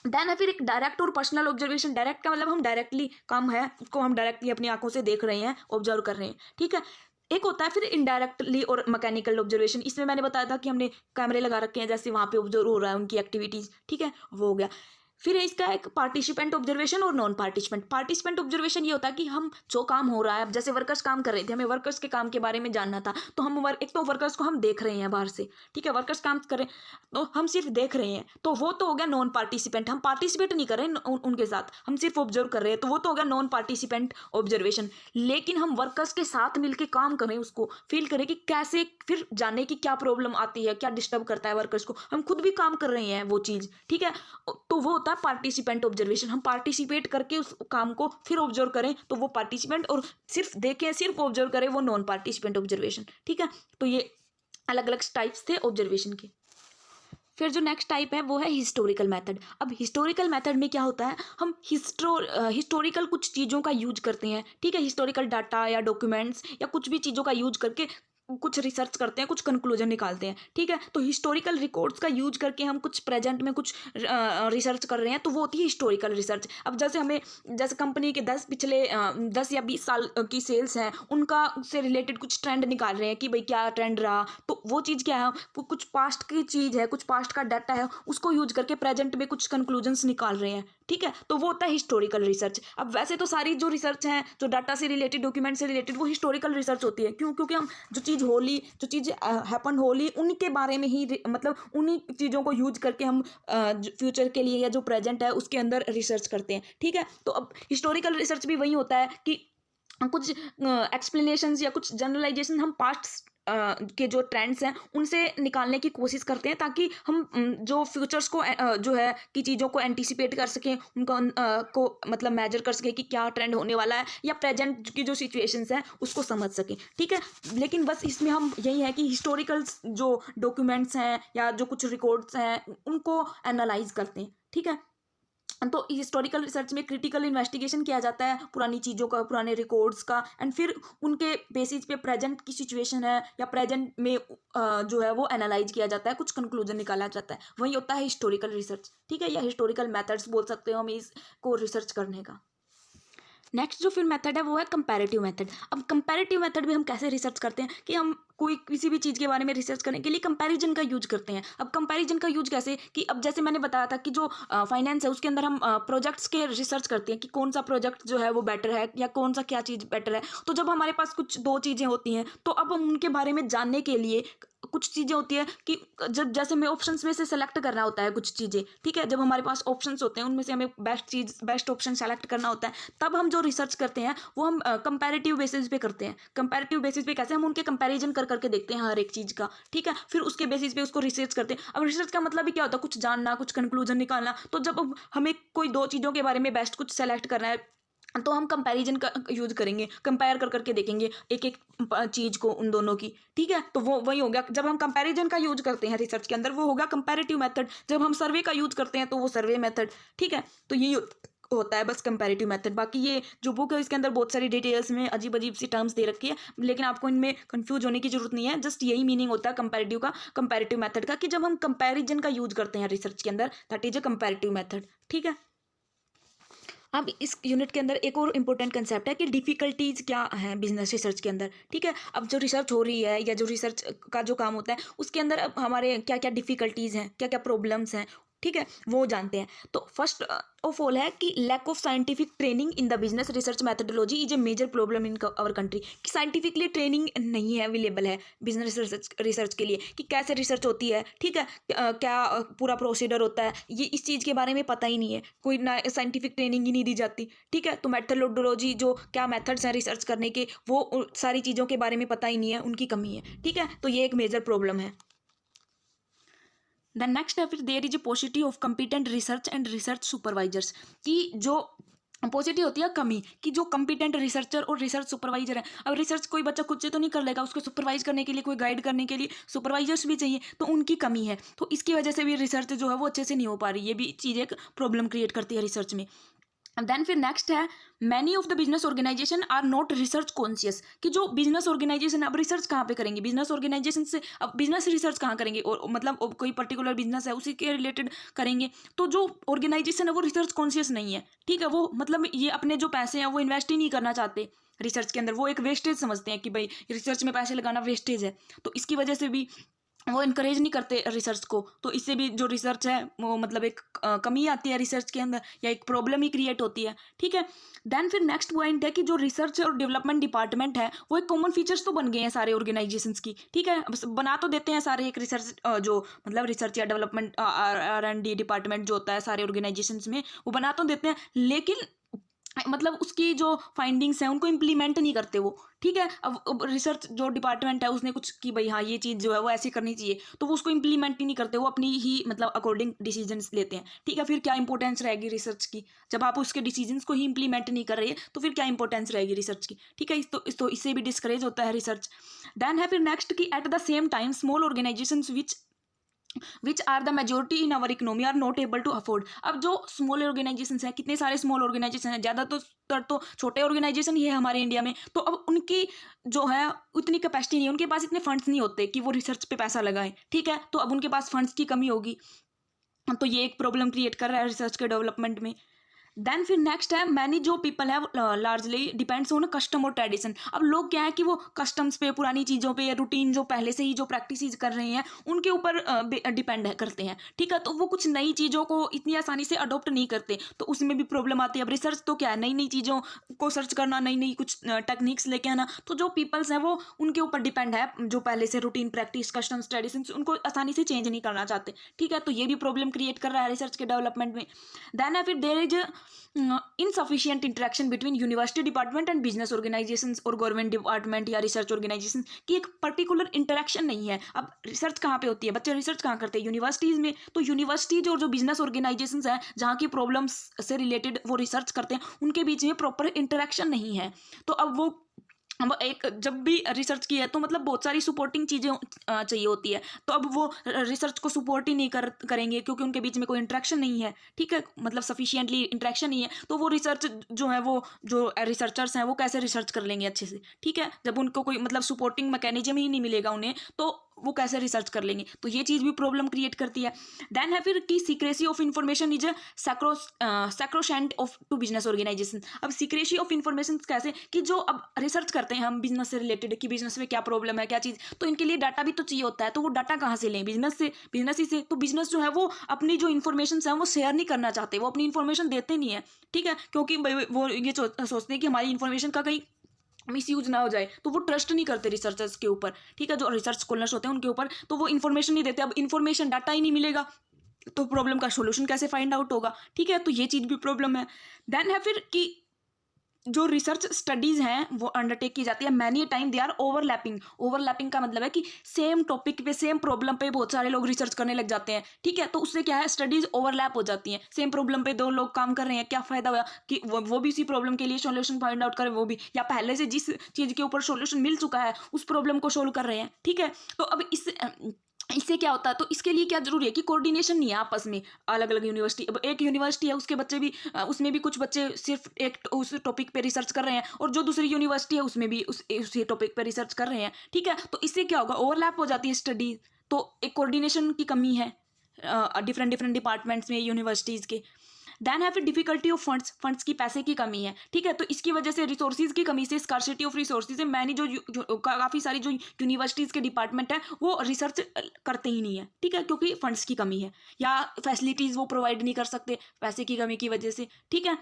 देन है फिर एक डायरेक्ट और पर्सनल ऑब्जर्वेशन। डायरेक्ट का मतलब हम डायरेक्टली काम है उसको हम डायरेक्टली अपनी आंखों से देख रहे हैं, ऑब्जर्व कर रहे हैं। ठीक है, एक होता है फिर इनडायरेक्टली और मैकेनिकल ऑब्जर्वेशन। इसमें मैंने बताया था कि हमने कैमरे लगा रखे हैं, जैसे वहाँ पे ऑब्जर्व हो रहा है उनकी एक्टिविटीज़। ठीक है, वो हो गया। फिर है इसका एक पार्टिसिपेंट ऑब्जर्वेशन और नॉन पार्टिसिपेंट। पार्टिसिपेंट ऑब्जर्वेशन ये होता है कि हम जो काम हो रहा है, अब जैसे वर्कर्स काम कर रहे थे, हमें वर्कर्स के काम के बारे में जानना था, तो हम एक तो वर्कर्स को हम देख रहे हैं बाहर से। ठीक है, वर्कर्स काम कर रहे हैं तो हम सिर्फ देख रहे हैं, तो वो तो हो गया नॉन पार्टिसिपेंट। हम पार्टिसिपेट नहीं कर रहे हैं उनके साथ, हम सिर्फ ऑब्जर्व कर रहे हैं, तो वो तो हो गया नॉन पार्टिसिपेंट ऑब्जर्वेशन। लेकिन हम वर्कर्स के साथ मिलकर काम करें, उसको फील करें कि कैसे, फिर जाने की क्या प्रॉब्लम आती है, क्या डिस्टर्ब करता है वर्कर्स को, हम खुद भी काम कर रहे हैं वो चीज़। ठीक है, तो वो होता है पार्टिसिपेंट ऑब्जर्वेशन। हम पार्टिसिपेट करके उस काम को फिर ऑब्जर्व करें, तो वो पार्टिसिपेंट, और सिर्फ देखें सिर्फ ऑब्जर्व करें, वो नॉन पार्टिसिपेंट ऑब्जर्वेशन। ठीक है, तो ये अलग अलग टाइप्स थे ऑब्जर्वेशन के। फिर जो नेक्स्ट टाइप है वो है हिस्टोरिकल मेथड। अब हिस्टोरिकल मेथड में क्या होता है, हम हिस्टोरिकल कुछ चीज़ों का यूज करते हैं। ठीक है, हिस्टोरिकल डाटा या डॉक्यूमेंट्स या कुछ भी चीज़ों का यूज करके कुछ रिसर्च करते हैं, कुछ कंक्लूजन निकालते हैं। ठीक है, तो हिस्टोरिकल रिकॉर्ड्स का यूज करके हम कुछ प्रेजेंट में कुछ रिसर्च कर रहे हैं, तो वो होती है हिस्टोरिकल रिसर्च। अब जैसे हमें, जैसे कंपनी के 10 या 20 साल की सेल्स हैं, उनका उससे रिलेटेड कुछ ट्रेंड निकाल रहे हैं कि भाई क्या ट्रेंड रहा, तो वो चीज़ क्या है, वो कुछ पास्ट की चीज़ है, कुछ पास्ट का डाटा है, उसको यूज करके प्रेजेंट में कुछ कंक्लूजन्स निकाल रहे हैं। ठीक है, तो वो होता है हिस्टोरिकल रिसर्च। अब वैसे तो सारी जो रिसर्च है, जो डाटा से रिलेटेड, डॉक्यूमेंट से रिलेटेड, वो हिस्टोरिकल रिसर्च होती है। क्यों? क्योंकि हम जो चीज़ होली, जो चीज़ हैपन होली, उनके बारे में ही मतलब उन्हीं चीज़ों को यूज करके हम फ्यूचर के लिए या जो प्रेजेंट है उसके अंदर रिसर्च करते हैं। ठीक है, तो अब हिस्टोरिकल रिसर्च भी वही होता है कि कुछ एक्सप्लेनेशंस या कुछ जनरलाइजेशन हम पास्ट के जो ट्रेंड्स हैं उनसे निकालने की कोशिश करते हैं, ताकि हम जो फ्यूचर्स को जो है कि चीज़ों को एंटिसिपेट कर सकें, उनको को मतलब मेजर कर सकें कि क्या ट्रेंड होने वाला है, या प्रेजेंट की जो सिचुएशंस हैं उसको समझ सकें। ठीक है, लेकिन बस इसमें हम यही है कि हिस्टोरिकल जो डॉक्यूमेंट्स हैं या जो कुछ रिकॉर्ड्स हैं उनको एनालाइज करते हैं। ठीक है, तो हिस्टोरिकल रिसर्च में क्रिटिकल इन्वेस्टिगेशन किया जाता है पुरानी चीज़ों का, पुराने रिकॉर्ड्स का, एंड फिर उनके बेसिस पे प्रेजेंट की सिचुएशन है या प्रेजेंट में जो है वो एनालाइज किया जाता है, कुछ कंक्लूजन निकाला जाता है। वही होता है हिस्टोरिकल रिसर्च। ठीक है, या हिस्टोरिकल मेथड्स बोल सकते हो हम इसको रिसर्च करने का। नेक्स्ट जो फिर मेथड है वो है कंपैरेटिव मेथड। अब कंपैरेटिव मेथड में हम कैसे रिसर्च करते हैं कि हम कोई किसी भी चीज़ के बारे में रिसर्च करने के लिए कंपैरिजन का यूज करते हैं। अब कंपैरिजन का यूज कैसे, कि अब जैसे मैंने बताया था कि जो फाइनेंस है उसके अंदर हम प्रोजेक्ट्स के रिसर्च करते हैं कि कौन सा प्रोजेक्ट जो है वो बेटर है, या कौन सा क्या चीज़ बेटर है। तो जब हमारे पास कुछ दो चीज़ें होती हैं, तो अब हम उनके बारे में जानने के लिए कुछ चीज़ें होती है कि जब जैसे हमें ऑप्शंस में से सेलेक्ट करना होता है कुछ चीज़ें। ठीक है, जब हमारे पास ऑप्शंस होते हैं उनमें से हमें बेस्ट ऑप्शन सेलेक्ट करना होता है, तब हम जो रिसर्च करते हैं वो हम कंपैरेटिव बेसिस पे करते हैं। कंपैरेटिव बेसिस पे कैसे, हम उनके कंपैरिजन कर करके देखते हैं हर एक चीज़ का। ठीक है, फिर उसके बेसिस पे उसको रिसर्च करते हैं। अब रिसर्च का मतलब भी क्या होता है, कुछ जानना, कुछ कंक्लूजन निकालना। तो जब हमें कोई दो चीज़ों के बारे में बेस्ट कुछ सेलेक्ट करना है, तो हम कंपैरिजन का यूज करेंगे, कंपेयर कर करके देखेंगे एक एक चीज़ को उन दोनों की। ठीक है, तो वो वही हो गया, जब हम कंपैरिजन का यूज करते हैं रिसर्च के अंदर वो हो गया कंपैरेटिव मेथड। जब हम सर्वे का यूज करते हैं तो वो सर्वे मेथड। ठीक है, तो यही होता है बस कंपैरेटिव मेथड। बाकी ये जो बुक है इसके अंदर बहुत सारी डिटेल्स में अजीब अजीब सी टर्म्स दे रखी है, लेकिन आपको इनमें कंफ्यूज होने की जरूरत नहीं है। जस्ट यही मीनिंग होता है कंपैरेटिव का, कंपैरेटिव मेथड का, कि जब हम कंपैरिजन का यूज करते हैं रिसर्च के अंदर, that is a comparative method. ठीक है, अब इस यूनिट के अंदर एक और इम्पोर्टेंट कंसेप्ट है कि डिफ़िकल्टीज़ क्या हैं बिजनेस रिसर्च के अंदर। ठीक है, अब जो रिसर्च हो रही है या जो रिसर्च का जो काम होता है उसके अंदर अब हमारे क्या क्या डिफ़िकल्टीज़ हैं, क्या क्या प्रॉब्लम्स हैं, ठीक है, वो जानते हैं। तो फर्स्ट ऑफ ऑल है कि lack of scientific training in the business research methodology is a major problem in our country, कि साइंटिफिकली ट्रेनिंग नहीं है अवेलेबल है बिजनेस रिसर्च के लिए, कि कैसे रिसर्च होती है, ठीक है, क्या पूरा प्रोसीजर होता है, ये इस चीज़ के बारे में पता ही नहीं है, कोई ना साइंटिफिक ट्रेनिंग ही नहीं दी जाती, ठीक है। तो मैथडोलॉजी जो क्या मेथड्स हैं रिसर्च करने के, वो सारी चीज़ों के बारे में पता ही नहीं है, उनकी कमी है, ठीक है। तो ये एक मेजर प्रॉब्लम है। देन नेक्स्ट है फिर there is a positive of competent research and research supervisors, कि जो पॉजिटिव होती है कमी, कि जो कंपिटेंट रिसर्चर और रिसर्च सुपरवाइजर है। अब रिसर्च कोई बच्चा खुद से तो नहीं कर लेगा, उसको सुपरवाइज करने के लिए कोई गाइड करने के लिए सुपरवाइजर्स भी चाहिए, तो उनकी कमी है। तो इसकी वजह से भी रिसर्च जो है वो अच्छे से नहीं हो पा रही, ये भी चीज़ एक प्रॉब्लम क्रिएट करती है रिसर्च में। देन फिर नेक्स्ट है many of the business organisation are not research conscious, कि जो बिजनेस ऑर्गेनाइजेशन अब रिसर्च कहाँ पे करेंगे, बिजनेस ऑर्गेनाइजेशन से अब बिजनेस रिसर्च कहाँ करेंगे, और मतलब कोई पर्टिकुलर बिजनेस है उसी के रिलेटेड करेंगे, तो जो ऑर्गेनाइजेशन है वो रिसर्च कॉन्शियस नहीं है, ठीक है। वो मतलब ये अपने जो पैसे हैं वो इन्वेस्ट ही नहीं करना चाहते रिसर्च के अंदर, वो एक वेस्टेज समझते हैं कि भाई रिसर्च में पैसे लगाना वेस्टेज है, तो इसकी वजह से भी वो इनकरेज नहीं करते रिसर्च को। तो इससे भी जो रिसर्च है वो मतलब एक कमी आती है रिसर्च के अंदर, या एक प्रॉब्लम ही क्रिएट होती है, ठीक है। देन फिर नेक्स्ट पॉइंट है कि जो रिसर्च और डेवलपमेंट डिपार्टमेंट है वो एक कॉमन फीचर्स तो बन गए हैं सारे ऑर्गेनाइजेशंस की, ठीक है। अब बना तो देते हैं सारे एक रिसर्च जो मतलब रिसर्च या डेवलपमेंट R&D डिपार्टमेंट जो होता है सारे ऑर्गेनाइजेशंस में, वो बना तो देते हैं, लेकिन मतलब उसकी जो फाइंडिंग्स हैं उनको इम्प्लीमेंट नहीं करते वो, ठीक है। अब रिसर्च जो डिपार्टमेंट है उसने कुछ कि भाई हाँ ये चीज़ जो है वो ऐसी करनी चाहिए, तो वो उसको इम्प्लीमेंट ही नहीं करते, वो अपनी ही मतलब अकॉर्डिंग डिसीजंस लेते हैं, ठीक है। फिर क्या इंपॉर्टेंस रहेगी रिसर्च की, जब आप उसके डिसीजंस को ही इम्प्लीमेंट नहीं कर रहे तो फिर क्या इंपॉर्टेंस रहेगी रिसर्च की, ठीक है। तो इससे भी डिस्करेज होता है रिसर्च। देन है फिर नेक्स्ट कि at the same time small organisations which are the majority in our economy are not able to afford. अब जो स्मॉल ऑर्गेनाइजेशन हैं, कितने सारे स्मॉल ऑर्गेनाइजेशन हैं, ज़्यादातर तो छोटे ऑर्गेनाइजेशन ही है हमारे इंडिया में, तो अब उनकी जो है उतनी कैपेसिटी नहीं है, उनके पास इतने फंड्स नहीं होते कि वो रिसर्च पे पैसा लगाएं, ठीक है। तो अब उनके पास फंड्स की कमी होगी, तो ये एक प्रॉब्लम क्रिएट कर रहा है रिसर्च के डेवलपमेंट में। देन फिर नेक्स्ट है मैनी जो पीपल है लार्जली डिपेंड्स ऑन कस्टम और ट्रेडिशन। अब लोग क्या है कि वो कस्टम्स पे, पुरानी चीज़ों पे, या रूटीन जो पहले से ही जो प्रैक्टिस कर रहे हैं उनके ऊपर डिपेंड करते हैं, ठीक है। तो वो कुछ नई चीज़ों को इतनी आसानी से अडोप्ट नहीं करते, तो उसमें भी प्रॉब्लम आती है। अब रिसर्च तो क्या है, नई नई चीज़ों को सर्च करना, नई नई कुछ टेक्निक्स लेके आना, तो जो पीपल्स हैं वो उनके ऊपर डिपेंड है, जो पहले से रूटीन प्रैक्टिस कस्टम्स ट्रेडिशन उनको आसानी से चेंज नहीं करना चाहते, ठीक है। तो ये भी प्रॉब्लम क्रिएट कर रहा है रिसर्च के डेवलपमेंट में। देन है फिर there is insufficient interaction between university department and business organisations और गवर्नमेंट डिपार्टमेंट या रिसर्च ऑर्गेनाइजेशन की एक पर्टिकुलर इंटरेक्शन नहीं है। अब रिसर्च कहाँ पे होती है, बच्चे रिसर्च कहाँ करते हैं, यूनिवर्सिटीज़ में। तो यूनिवर्सिटीज और जो बिजनेस ऑर्गेनाइजेशंस हैं जहाँ की प्रॉब्लम्स से रिलेटेड वो रिसर्च करते हैं, उनके बीच में प्रॉपर इंटरेक्शन नहीं है। तो अब वो अब एक जब भी रिसर्च की है तो मतलब बहुत सारी सपोर्टिंग चीज़ें चाहिए होती है, तो अब वो रिसर्च को सपोर्ट ही नहीं करेंगे क्योंकि उनके बीच में कोई इंटरेक्शन नहीं है, ठीक है। मतलब सफिशिएंटली इंटरेक्शन नहीं है, तो वो रिसर्च जो है वो जो रिसर्चर्स हैं वो कैसे रिसर्च कर लेंगे अच्छे से, ठीक है। जब उनको कोई मतलब सपोर्टिंग मैकेनिज्म ही नहीं मिलेगा उन्हें, तो वो कैसे रिसर्च कर लेंगे, तो ये चीज़ भी प्रॉब्लम क्रिएट करती है। देन है फिर कि secrecy of information is sacrosanct of to business organisation. अब सीक्रेसी ऑफ इन्फॉर्मेशन कैसे, कि जो अब रिसर्च करते हैं हम बिजनेस से रिलेटेड, कि बिजनेस में क्या प्रॉब्लम है, क्या चीज़, तो इनके लिए डाटा भी तो चाहिए होता है, तो वो डाटा कहाँ से लें, बिजनेस से, बिजनेस ही से। तो बिजनेस जो है वो अपनी जो इन्फॉर्मेशन है वो शेयर नहीं करना चाहते, वो अपनी इन्फॉर्मेशन देते नहीं है, ठीक है, क्योंकि वो ये सोचते हैं कि हमारी इन्फॉर्मेशन का कहीं मिसयूज ना हो जाए, तो वो ट्रस्ट नहीं करते रिसर्चर्स के ऊपर, ठीक है, जो रिसर्च स्कॉलर्स होते हैं उनके ऊपर, तो वो इन्फॉर्मेशन नहीं देते। अब इन्फॉर्मेशन डाटा ही नहीं मिलेगा तो प्रॉब्लम का सोल्यूशन कैसे फाइंड आउट होगा, ठीक है। तो ये चीज़ भी प्रॉब्लम है। देन है फिर कि जो रिसर्च स्टडीज़ हैं वो अंडरटेक की जाती है, many time they are overlapping का मतलब है कि सेम टॉपिक पे, सेम प्रॉब्लम पे बहुत सारे लोग रिसर्च करने लग जाते हैं, ठीक है। तो उससे क्या है, स्टडीज़ ओवरलैप हो जाती हैं, सेम प्रॉब्लम पे दो लोग काम कर रहे हैं, क्या फ़ायदा हुआ कि वो भी उसी प्रॉब्लम के लिए सॉल्यूशन फाइंड आउट करें, वो भी, या पहले से जिस चीज़ के ऊपर सॉल्यूशन मिल चुका है उस प्रॉब्लम को सोल्व कर रहे हैं, ठीक है। तो अब इससे क्या होता है, तो इसके लिए क्या जरूरी है कि कोऑर्डिनेशन नहीं है आपस में अलग अलग यूनिवर्सिटी। अब एक यूनिवर्सिटी है उसके बच्चे भी उसमें भी कुछ बच्चे सिर्फ एक उस टॉपिक पे रिसर्च कर रहे हैं, और जो दूसरी यूनिवर्सिटी है उसमें भी उसी टॉपिक पे रिसर्च कर रहे हैं, ठीक है। तो इससे क्या होगा, ओवरलैप हो जाती है स्टडी, तो एक कोऑर्डिनेशन की कमी है डिफरेंट डिपार्टमेंट्स में यूनिवर्सिटीज़ के। देन है फिर डिफिकल्टी ऑफ फंड्स की पैसे की कमी है, ठीक है। तो इसकी वजह से रिसोर्सेज की कमी से, स्कार्सिटी ऑफ रिसोर्सेज से मैंने जो काफ़ी सारी जो यूनिवर्सिटीज़ के डिपार्टमेंट है वो रिसर्च करते ही नहीं है, ठीक है, क्योंकि फंड्स की कमी है या फैसिलिटीज़ वो प्रोवाइड नहीं कर सकते पैसे की कमी की वजह से, ठीक है।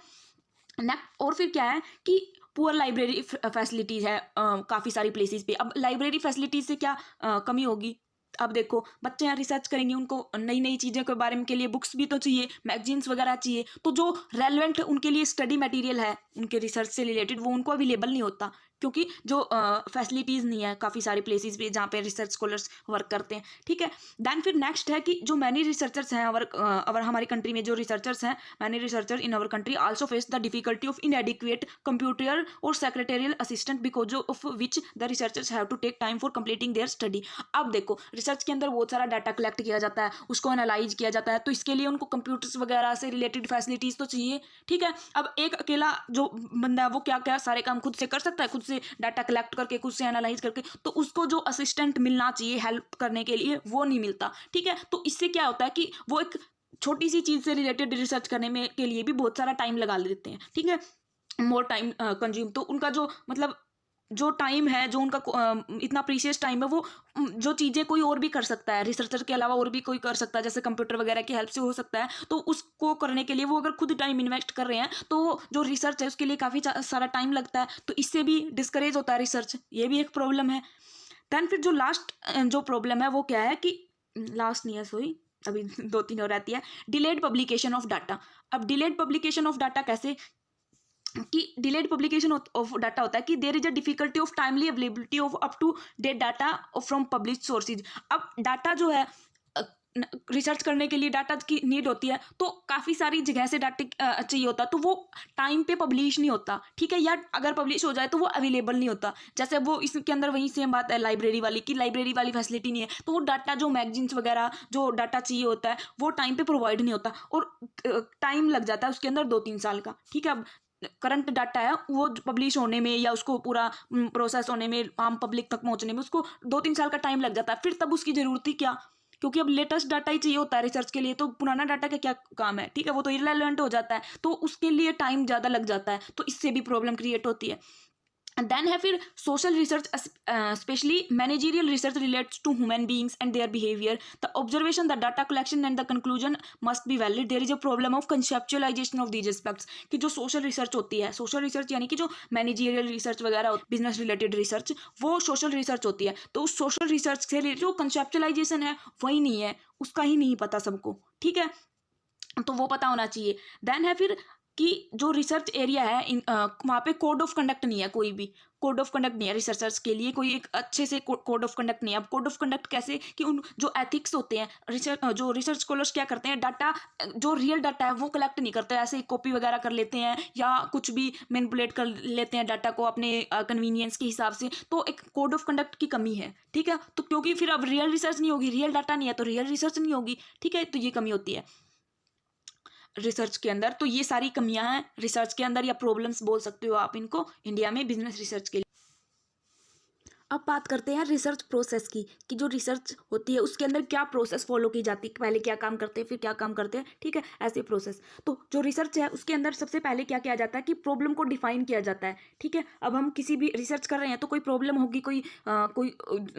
नेक्स्ट और फिर क्या है कि पुअर लाइब्रेरी फैसिलिटीज़ है काफ़ी सारी प्लेसेस पे। अब लाइब्रेरी फैसिलिटीज़ से क्या कमी होगी। अब देखो बच्चे यहाँ रिसर्च करेंगे, उनको नई नई चीज़ों के बारे में के लिए बुक्स भी तो चाहिए, मैगजीन्स वगैरह चाहिए, तो जो रेलेवेंट उनके लिए स्टडी मटेरियल है उनके रिसर्च से रिलेटेड वो उनको अवेलेबल नहीं होता, क्योंकि जो फैसिलिटीज़ नहीं है काफ़ी सारे प्लेसेस पे जहाँ पे रिसर्च स्कॉलर्स वर्क करते हैं, ठीक है। देन फिर नेक्स्ट है कि जो मैनी रिसर्चर्स हैं अवर हमारी कंट्री में जो रिसर्चर्स हैं, many researcher in our country also face the difficulty of inadequate computer और secretarial assistant because of which the researchers have to take time for completing their study. अब देखो रिसर्च के अंदर बहुत सारा डाटा कलेक्ट किया जाता है, उसको एनालाइज किया जाता है, तो इसके लिए उनको कंप्यूटर्स वगैरह से रिलेटेड फैसिलिटीज़ तो चाहिए, ठीक है। अब एक अकेला जो बंदा है वो क्या क्या सारे काम खुद से कर सकता है, खुद से डाटा कलेक्ट करके, खुद से एनालाइज करके, तो उसको जो असिस्टेंट मिलना चाहिए हेल्प करने के लिए वो नहीं मिलता, ठीक है। तो इससे क्या होता है कि वो एक छोटी सी चीज़ से रिलेटेड रिसर्च करने में के लिए भी बहुत सारा टाइम लगा लेते हैं, ठीक है, मोर टाइम कंज्यूम। तो उनका जो मतलब जो टाइम है, जो उनका इतना प्रीशियस टाइम है, वो जो चीज़ें कोई और भी कर सकता है, रिसर्चर के अलावा और भी कोई कर सकता है, जैसे कंप्यूटर वगैरह की हेल्प से हो सकता है, तो उसको करने के लिए वो अगर खुद टाइम इन्वेस्ट कर रहे हैं तो जो रिसर्च है उसके लिए काफ़ी सारा टाइम लगता है, तो इससे भी डिस्करेज होता है रिसर्च, ये भी एक प्रॉब्लम है। दैन फिर जो लास्ट जो प्रॉब्लम है वो क्या है कि लास्ट नहीं है सॉरी अभी 2-3 और रहती है, डिलेड पब्लिकेशन ऑफ डाटा। अब डिलेड पब्लिकेशन ऑफ डाटा कैसे कि डिलेड पब्लिकेशन ऑफ डाटा होता है कि there is a difficulty of timely availability of up to date data from publish sources. अब डाटा जो है रिसर्च करने के लिए डाटा की नीड होती है, तो काफ़ी सारी जगह से डाटा चाहिए होता है, तो वो टाइम पे पब्लिश नहीं होता, ठीक है, या अगर पब्लिश हो जाए तो वो अवेलेबल नहीं होता। जैसे वो इसके अंदर वही सेम बात है लाइब्रेरी वाली की, लाइब्रेरी वाली फैसिलिटी नहीं है, तो वो डाटा जो मैगजीन्स वगैरह जो डाटा चाहिए होता है वो टाइम पे प्रोवाइड नहीं होता, और टाइम लग जाता है उसके अंदर 2-3 साल का, ठीक है। अब करंट डाटा है वो पब्लिश होने में या उसको पूरा प्रोसेस होने में, आम पब्लिक तक पहुंचने में उसको 2-3 साल का टाइम लग जाता है, फिर तब उसकी ज़रूरत ही क्या, क्योंकि अब लेटेस्ट डाटा ही चाहिए होता है रिसर्च के लिए, तो पुराना डाटा का क्या काम है, ठीक है, वो तो इररिलेवेंट हो जाता है, तो उसके लिए टाइम ज़्यादा लग जाता है, तो इससे भी प्रॉब्लम क्रिएट होती है। देन है फिर social research, specially managerial research relates to human beings and their behaviour, the observation, the data collection and the conclusion must be valid. There is a problem of conceptualisation of these aspects, कि जो सोशल रिसर्च होती है, सोशल रिसर्च यानी कि जो मैनेजरियल रिसर्च वगैरह बिजनेस रिलेटेड रिसर्च, वो सोशल रिसर्च होती है, तो उस सोशल रिसर्च से जो कंसेप्चुअलाइजेशन है वही नहीं है, उसका ही नहीं पता सबको, ठीक है, तो वो पता होना चाहिए। देन है फिर कि जो रिसर्च एरिया है वहाँ पे कोड ऑफ कंडक्ट नहीं है, कोई भी कोड ऑफ कंडक्ट नहीं है रिसर्चर्स के लिए, कोई एक अच्छे से कोड ऑफ कंडक्ट नहीं है। अब कोड ऑफ कंडक्ट कैसे कि उन जो एथिक्स होते हैं, जो रिसर्च स्कॉलर्स क्या करते हैं, डाटा जो रियल डाटा है वो कलेक्ट नहीं करते, ऐसे कॉपी वगैरह कर लेते हैं या कुछ भी मैनिपुलेट कर लेते हैं डाटा को अपने कन्वीनियंस के हिसाब से, तो एक कोड ऑफ कंडक्ट की कमी है, ठीक है। तो क्योंकि फिर अब रियल रिसर्च नहीं होगी, रियल डाटा नहीं है तो रियल रिसर्च नहीं होगी, ठीक है, तो ये कमी होती है रिसर्च के अंदर। तो ये सारी कमियां हैं रिसर्च के अंदर, या प्रॉब्लम्स बोल सकते हो आप इनको इंडिया में बिजनेस रिसर्च के लिए। अब बात करते हैं रिसर्च प्रोसेस की, कि जो रिसर्च होती है उसके अंदर क्या प्रोसेस फॉलो की जाती है, पहले क्या काम करते हैं फिर क्या काम करते हैं, ठीक है, ऐसे प्रोसेस। तो जो रिसर्च है उसके अंदर सबसे पहले क्या किया जाता है कि प्रॉब्लम को डिफाइन किया जाता है, ठीक है। अब हम किसी भी रिसर्च कर रहे हैं तो कोई प्रॉब्लम होगी,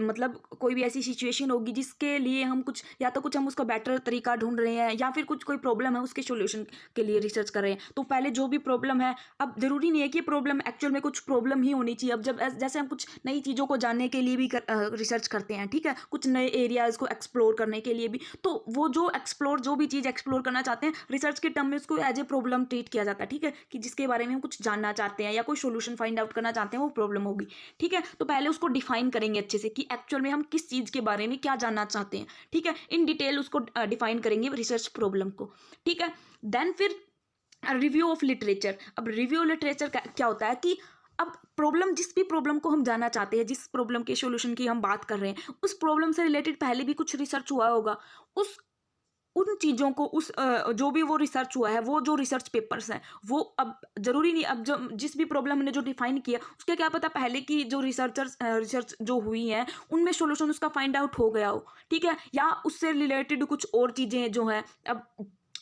मतलब कोई भी ऐसी सिचुएशन होगी जिसके लिए हम कुछ या तो कुछ हम उसका बेटर तरीका ढूंढ रहे हैं, या फिर कोई प्रॉब्लम है उसके सोल्यूशन के लिए रिसर्च कर रहे हैं। तो पहले जो भी प्रॉब्लम है, अब जरूरी नहीं है कि प्रॉब्लम एक्चुअल में कुछ प्रॉब्लम ही होनी चाहिए। अब जब जैसे हम कुछ नई चीज़ों को जानने के लिए भी रिसर्च करते हैं, ठीक है, कुछ नए एरियाज को एक्सप्लोर करने के लिए भी, तो वो जो भी चीज़ एक्सप्लोर करना चाहते हैं रिसर्च के टर्म में उसको एज ए प्रॉब्लम ट्रीट किया जाता है, ठीक है, कि जिसके बारे में हम कुछ जानना चाहते हैं या कोई सोल्यूशन फाइंड आउट करना चाहते हैं, वो प्रॉब्लम होगी, ठीक है। तो पहले उसको डिफाइन करेंगे अच्छे से कि एक्चुअल में हम किस चीज़ के बारे में क्या जानना चाहते हैं, ठीक है, इन डिटेल उसको डिफाइन करेंगे रिसर्च प्रॉब्लम को, ठीक है। देन फिर रिव्यू ऑफ लिटरेचर। अब रिव्यू लिटरेचर क्या होता है कि अब प्रॉब्लम, जिस भी प्रॉब्लम को हम जानना चाहते हैं, जिस प्रॉब्लम के सॉल्यूशन की हम बात कर रहे हैं, उस प्रॉब्लम से रिलेटेड पहले भी कुछ रिसर्च हुआ होगा, उन चीज़ों को जो भी वो रिसर्च हुआ है, वो जो रिसर्च पेपर्स हैं, वो अब ज़रूरी नहीं, अब जो जिस भी प्रॉब्लम हमने जो डिफाइन किया उसके क्या पता पहले की जो रिसर्च जो हुई हैं उनमें सॉल्यूशन उसका फाइंड आउट हो गया हो, ठीक है, या उससे रिलेटेड कुछ और चीज़ें जो हैं। अब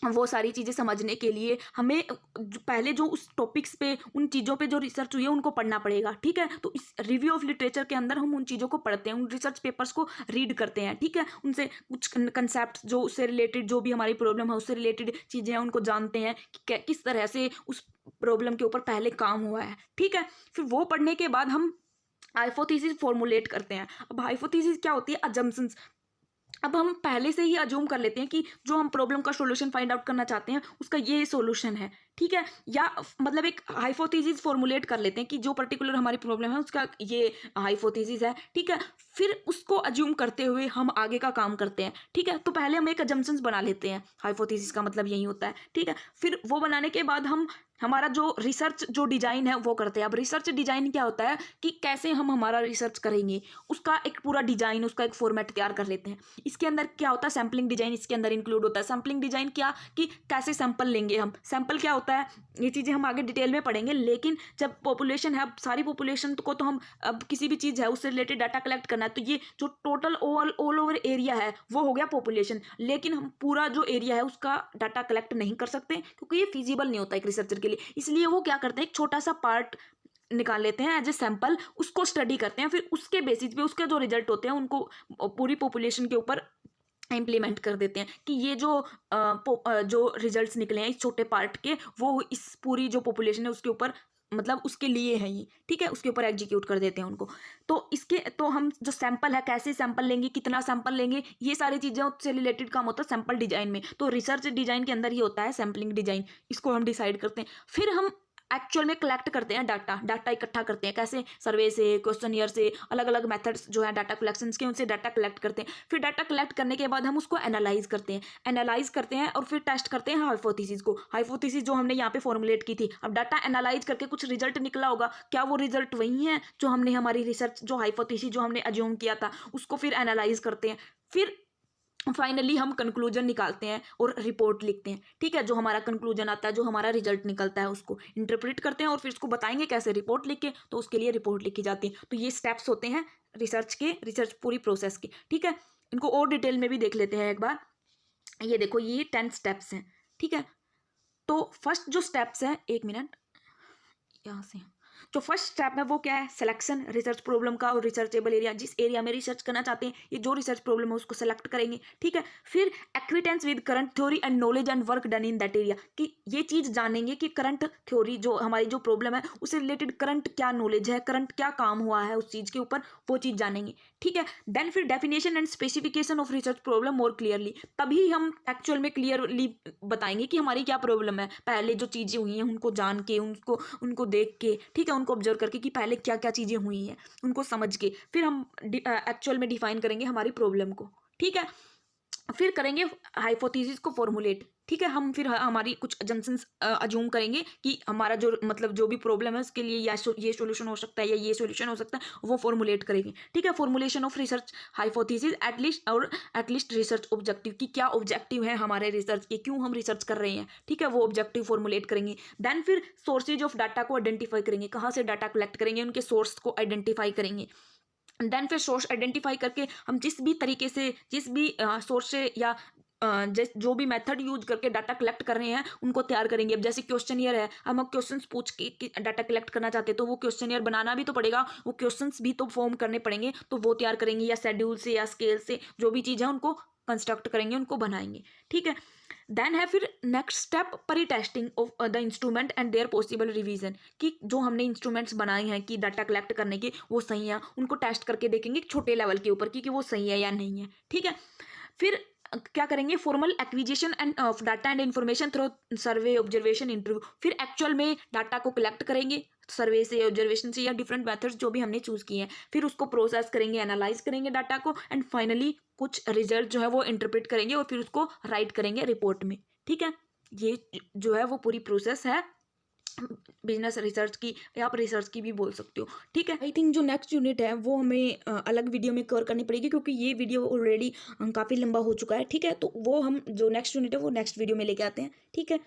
वो सारी चीज़ें समझने के लिए हमें पहले जो उस टॉपिक्स पे उन चीज़ों पे जो रिसर्च हुई है उनको पढ़ना पड़ेगा, ठीक है। तो इस रिव्यू ऑफ लिटरेचर के अंदर हम उन चीज़ों को पढ़ते हैं, उन रिसर्च पेपर्स को रीड करते हैं, ठीक है। उनसे कुछ कंसेप्ट जो उससे रिलेटेड जो भी हमारी प्रॉब्लम है उससे रिलेटेड चीज़ें हैं उनको जानते हैं कि किस तरह से उस प्रॉब्लम के ऊपर पहले काम हुआ है, ठीक है। फिर वो पढ़ने के बाद हम हाइपोथेसिस फॉर्मुलेट करते हैं। अब हाइपोथेसिस क्या होती है? अजम्पशंस। अब हम पहले से ही अज्यूम कर लेते हैं कि जो हम प्रॉब्लम का सॉल्यूशन फाइंड आउट करना चाहते हैं उसका ये सॉल्यूशन है, ठीक है। या मतलब एक हाइपोथेसिस फॉर्मुलेट कर लेते हैं कि जो पर्टिकुलर हमारी प्रॉब्लम है उसका ये हाइपोथेसिस है, ठीक है। फिर उसको अज्यूम करते हुए हम आगे का काम करते हैं, ठीक है। तो पहले हम एक अजम्पशंस बना लेते हैं, हाइपोथेसिस का मतलब यही होता है, ठीक है। फिर वो बनाने के बाद हम हमारा जो रिसर्च जो डिजाइन है वो करते हैं। अब रिसर्च डिजाइन क्या होता है कि कैसे हम हमारा रिसर्च करेंगे, उसका एक पूरा डिजाइन, उसका एक फॉर्मेट तैयार कर लेते हैं। इसके अंदर क्या होता है? सैम्पलिंग डिजाइन इसके अंदर इंक्लूड होता है। सैम्पलिंग डिजाइन क्या कि कैसे सैंपल लेंगे हम, सैंपल क्या होता है, ये चीज़ें हम आगे डिटेल में पढ़ेंगे। लेकिन जब पॉपुलेशन है, अब सारी पॉपुलेशन को तो हम अब किसी भी चीज़ है उससे रिलेटेड डाटा कलेक्ट करना है, तो ये जो टोटल ऑल ओवर एरिया है वो हो गया पॉपुलेशन। लेकिन हम पूरा जो एरिया है उसका डाटा कलेक्ट नहीं कर सकते क्योंकि ये फिजिबल नहीं होता एक रिसर्चर के लिए। इसलिए वो क्या करते हैं, एक छोटा सा पार्ट निकाल लेते हैं एज ए सैंपल, उसको स्टडी करते हैं, फिर उसके बेसिस पे उसके जो रिजल्ट होते हैं उनको पूरी पॉपुलेशन के ऊपर इम्प्लीमेंट कर देते हैं कि ये जो रिजल्ट्स निकले हैं इस छोटे पार्ट के, वो इस पूरी जो पॉपुलेशन है उसके ऊपर मतलब उसके लिए है ये, ठीक है। उसके ऊपर एग्जीक्यूट कर देते हैं उनको। तो हम जो सैंपल है, कैसे सैंपल लेंगे, कितना सैंपल लेंगे, ये सारी चीज़ें उससे रिलेटेड काम होता है सैंपल डिजाइन में। तो रिसर्च डिजाइन के अंदर ही होता है सैंपलिंग डिजाइन, इसको हम डिसाइड करते हैं। फिर हम एक्चुअल में कलेक्ट करते हैं डाटा इकट्ठा करते हैं। कैसे? सर्वे से, क्वेश्चनियर से, अलग अलग मेथड्स जो है डाटा कलेक्शन के, उनसे डाटा कलेक्ट करते हैं। फिर डाटा कलेक्ट करने के बाद हम उसको एनालाइज करते हैं और फिर टेस्ट करते हैं हाइपोथेसिस जो हमने यहाँ पे फॉर्मुलेट की थी। अब डाटा एनालाइज करके कुछ रिजल्ट निकला होगा, क्या वो रिजल्ट वही है जो हमने हमारी रिसर्च जो हाइपोथेसिस जो हमने अज्यूम किया था उसको फिर एनालाइज करते हैं। फिर फाइनली हम कंक्लूजन निकालते हैं और रिपोर्ट लिखते हैं, ठीक है। जो हमारा कंक्लूजन आता है, जो हमारा रिजल्ट निकलता है उसको इंटरप्रेट करते हैं और फिर उसको बताएंगे कैसे रिपोर्ट लिख के, तो उसके लिए रिपोर्ट लिखी जाती है। तो ये स्टेप्स होते हैं रिसर्च पूरी प्रोसेस के, ठीक है। इनको और डिटेल में भी देख लेते हैं एक बार। ये देखो, ये 10 स्टेप्स हैं, ठीक है। तो फर्स्ट जो स्टेप्स है, 1 मिनट यहाँ से, जो फर्स्ट स्टेप है वो क्या है? सिलेक्शन रिसर्च प्रॉब्लम का और रिसर्चेबल एरिया, जिस एरिया में रिसर्च करना चाहते हैं ये जो रिसर्च प्रॉब्लम है उसको सेलेक्ट करेंगे, ठीक है। फिर acquaintance with current theory and knowledge and work done in that area, कि ये चीज़ जानेंगे कि करंट थ्योरी जो हमारी जो प्रॉब्लम है उससे रिलेटेड करंट क्या नॉलेज है, करंट क्या काम हुआ है उस चीज़ के ऊपर, वो चीज़ जानेंगे, ठीक है। देन फिर definition and specification of research problem more clearly, तभी हम एक्चुअल में क्लियरली बताएंगे कि हमारी क्या प्रॉब्लम है। पहले जो चीज़ें हुई हैं उनको जान के, उनको देख के, ठीक है, उनको ऑब्जर्व करके कि पहले क्या क्या चीज़ें हुई हैं उनको समझ के, फिर हम एक्चुअल में डिफाइन करेंगे हमारी प्रॉब्लम को, ठीक है। फिर करेंगे हाइपोथेसिस को फॉर्मुलेट, ठीक है। हम फिर हमारी कुछ अजम्पशंस अज्यूम करेंगे कि हमारा जो मतलब जो भी प्रॉब्लम है उसके लिए ये सॉल्यूशन हो सकता है या ये सॉल्यूशन हो सकता है, वो फॉर्मुलेट करेंगे, ठीक है। Formulation of research hypothesis at least research objective, कि क्या ऑब्जेक्टिव है हमारे रिसर्च के, क्यों हम रिसर्च कर रहे हैं, ठीक है, वो ऑब्जेक्टिव फॉर्मुलेट करेंगे। देन फिर सोर्सेज ऑफ डाटा को आइडेंटिफाई करेंगे, कहाँ से डाटा कलेक्ट करेंगे, उनके सोर्स को आइडेंटिफाई करेंगे। देन फिर सोर्स आइडेंटिफाई करके हम जिस भी तरीके से, जिस भी सोर्स से या जो भी मेथड यूज करके डाटा कलेक्ट कर रहे हैं उनको तैयार करेंगे। अब जैसे क्वेश्चनियर है, हम क्वेश्चंस पूछ के डाटा कलेक्ट करना चाहते हैं तो वो क्वेश्चनियर बनाना भी तो पड़ेगा, वो क्वेश्चंस भी तो फॉर्म करने पड़ेंगे, तो वो तैयार करेंगे, या शेड्यूल से या स्केल से जो भी चीज़ है उनको कंस्ट्रक्ट करेंगे, उनको बनाएंगे, ठीक है। देन है फिर next step pre testing of the instrument and their possible revision, कि जो हमने इंस्ट्रूमेंट्स बनाए हैं कि डाटा कलेक्ट करने के वो सही है, उनको टेस्ट करके देखेंगे छोटे लेवल के ऊपर कि वो सही है या नहीं है, ठीक है। फिर क्या करेंगे? Formal acquisition end of data and information through survey, observation, interview. फिर एक्चुअल में डाटा को कलेक्ट करेंगे सर्वे से, ऑब्जर्वेशन से, या डिफरेंट मेथड्स जो भी हमने चूज किए हैं, फिर उसको प्रोसेस करेंगे, एनालाइज करेंगे डाटा को, एंड फाइनली कुछ रिजल्ट जो है वो इंटरप्रेट करेंगे और फिर उसको राइट करेंगे रिपोर्ट में, ठीक है। ये जो है वो पूरी प्रोसेस है बिजनेस रिसर्च की, या आप रिसर्च की भी बोल सकते हो, ठीक है। आई थिंक जो नेक्स्ट यूनिट है वो हमें अलग वीडियो में कवर करनी पड़ेगी क्योंकि ये वीडियो ऑलरेडी काफ़ी लंबा हो चुका है, ठीक है। तो वो हम जो नेक्स्ट यूनिट है वो नेक्स्ट वीडियो में लेके आते हैं, ठीक है।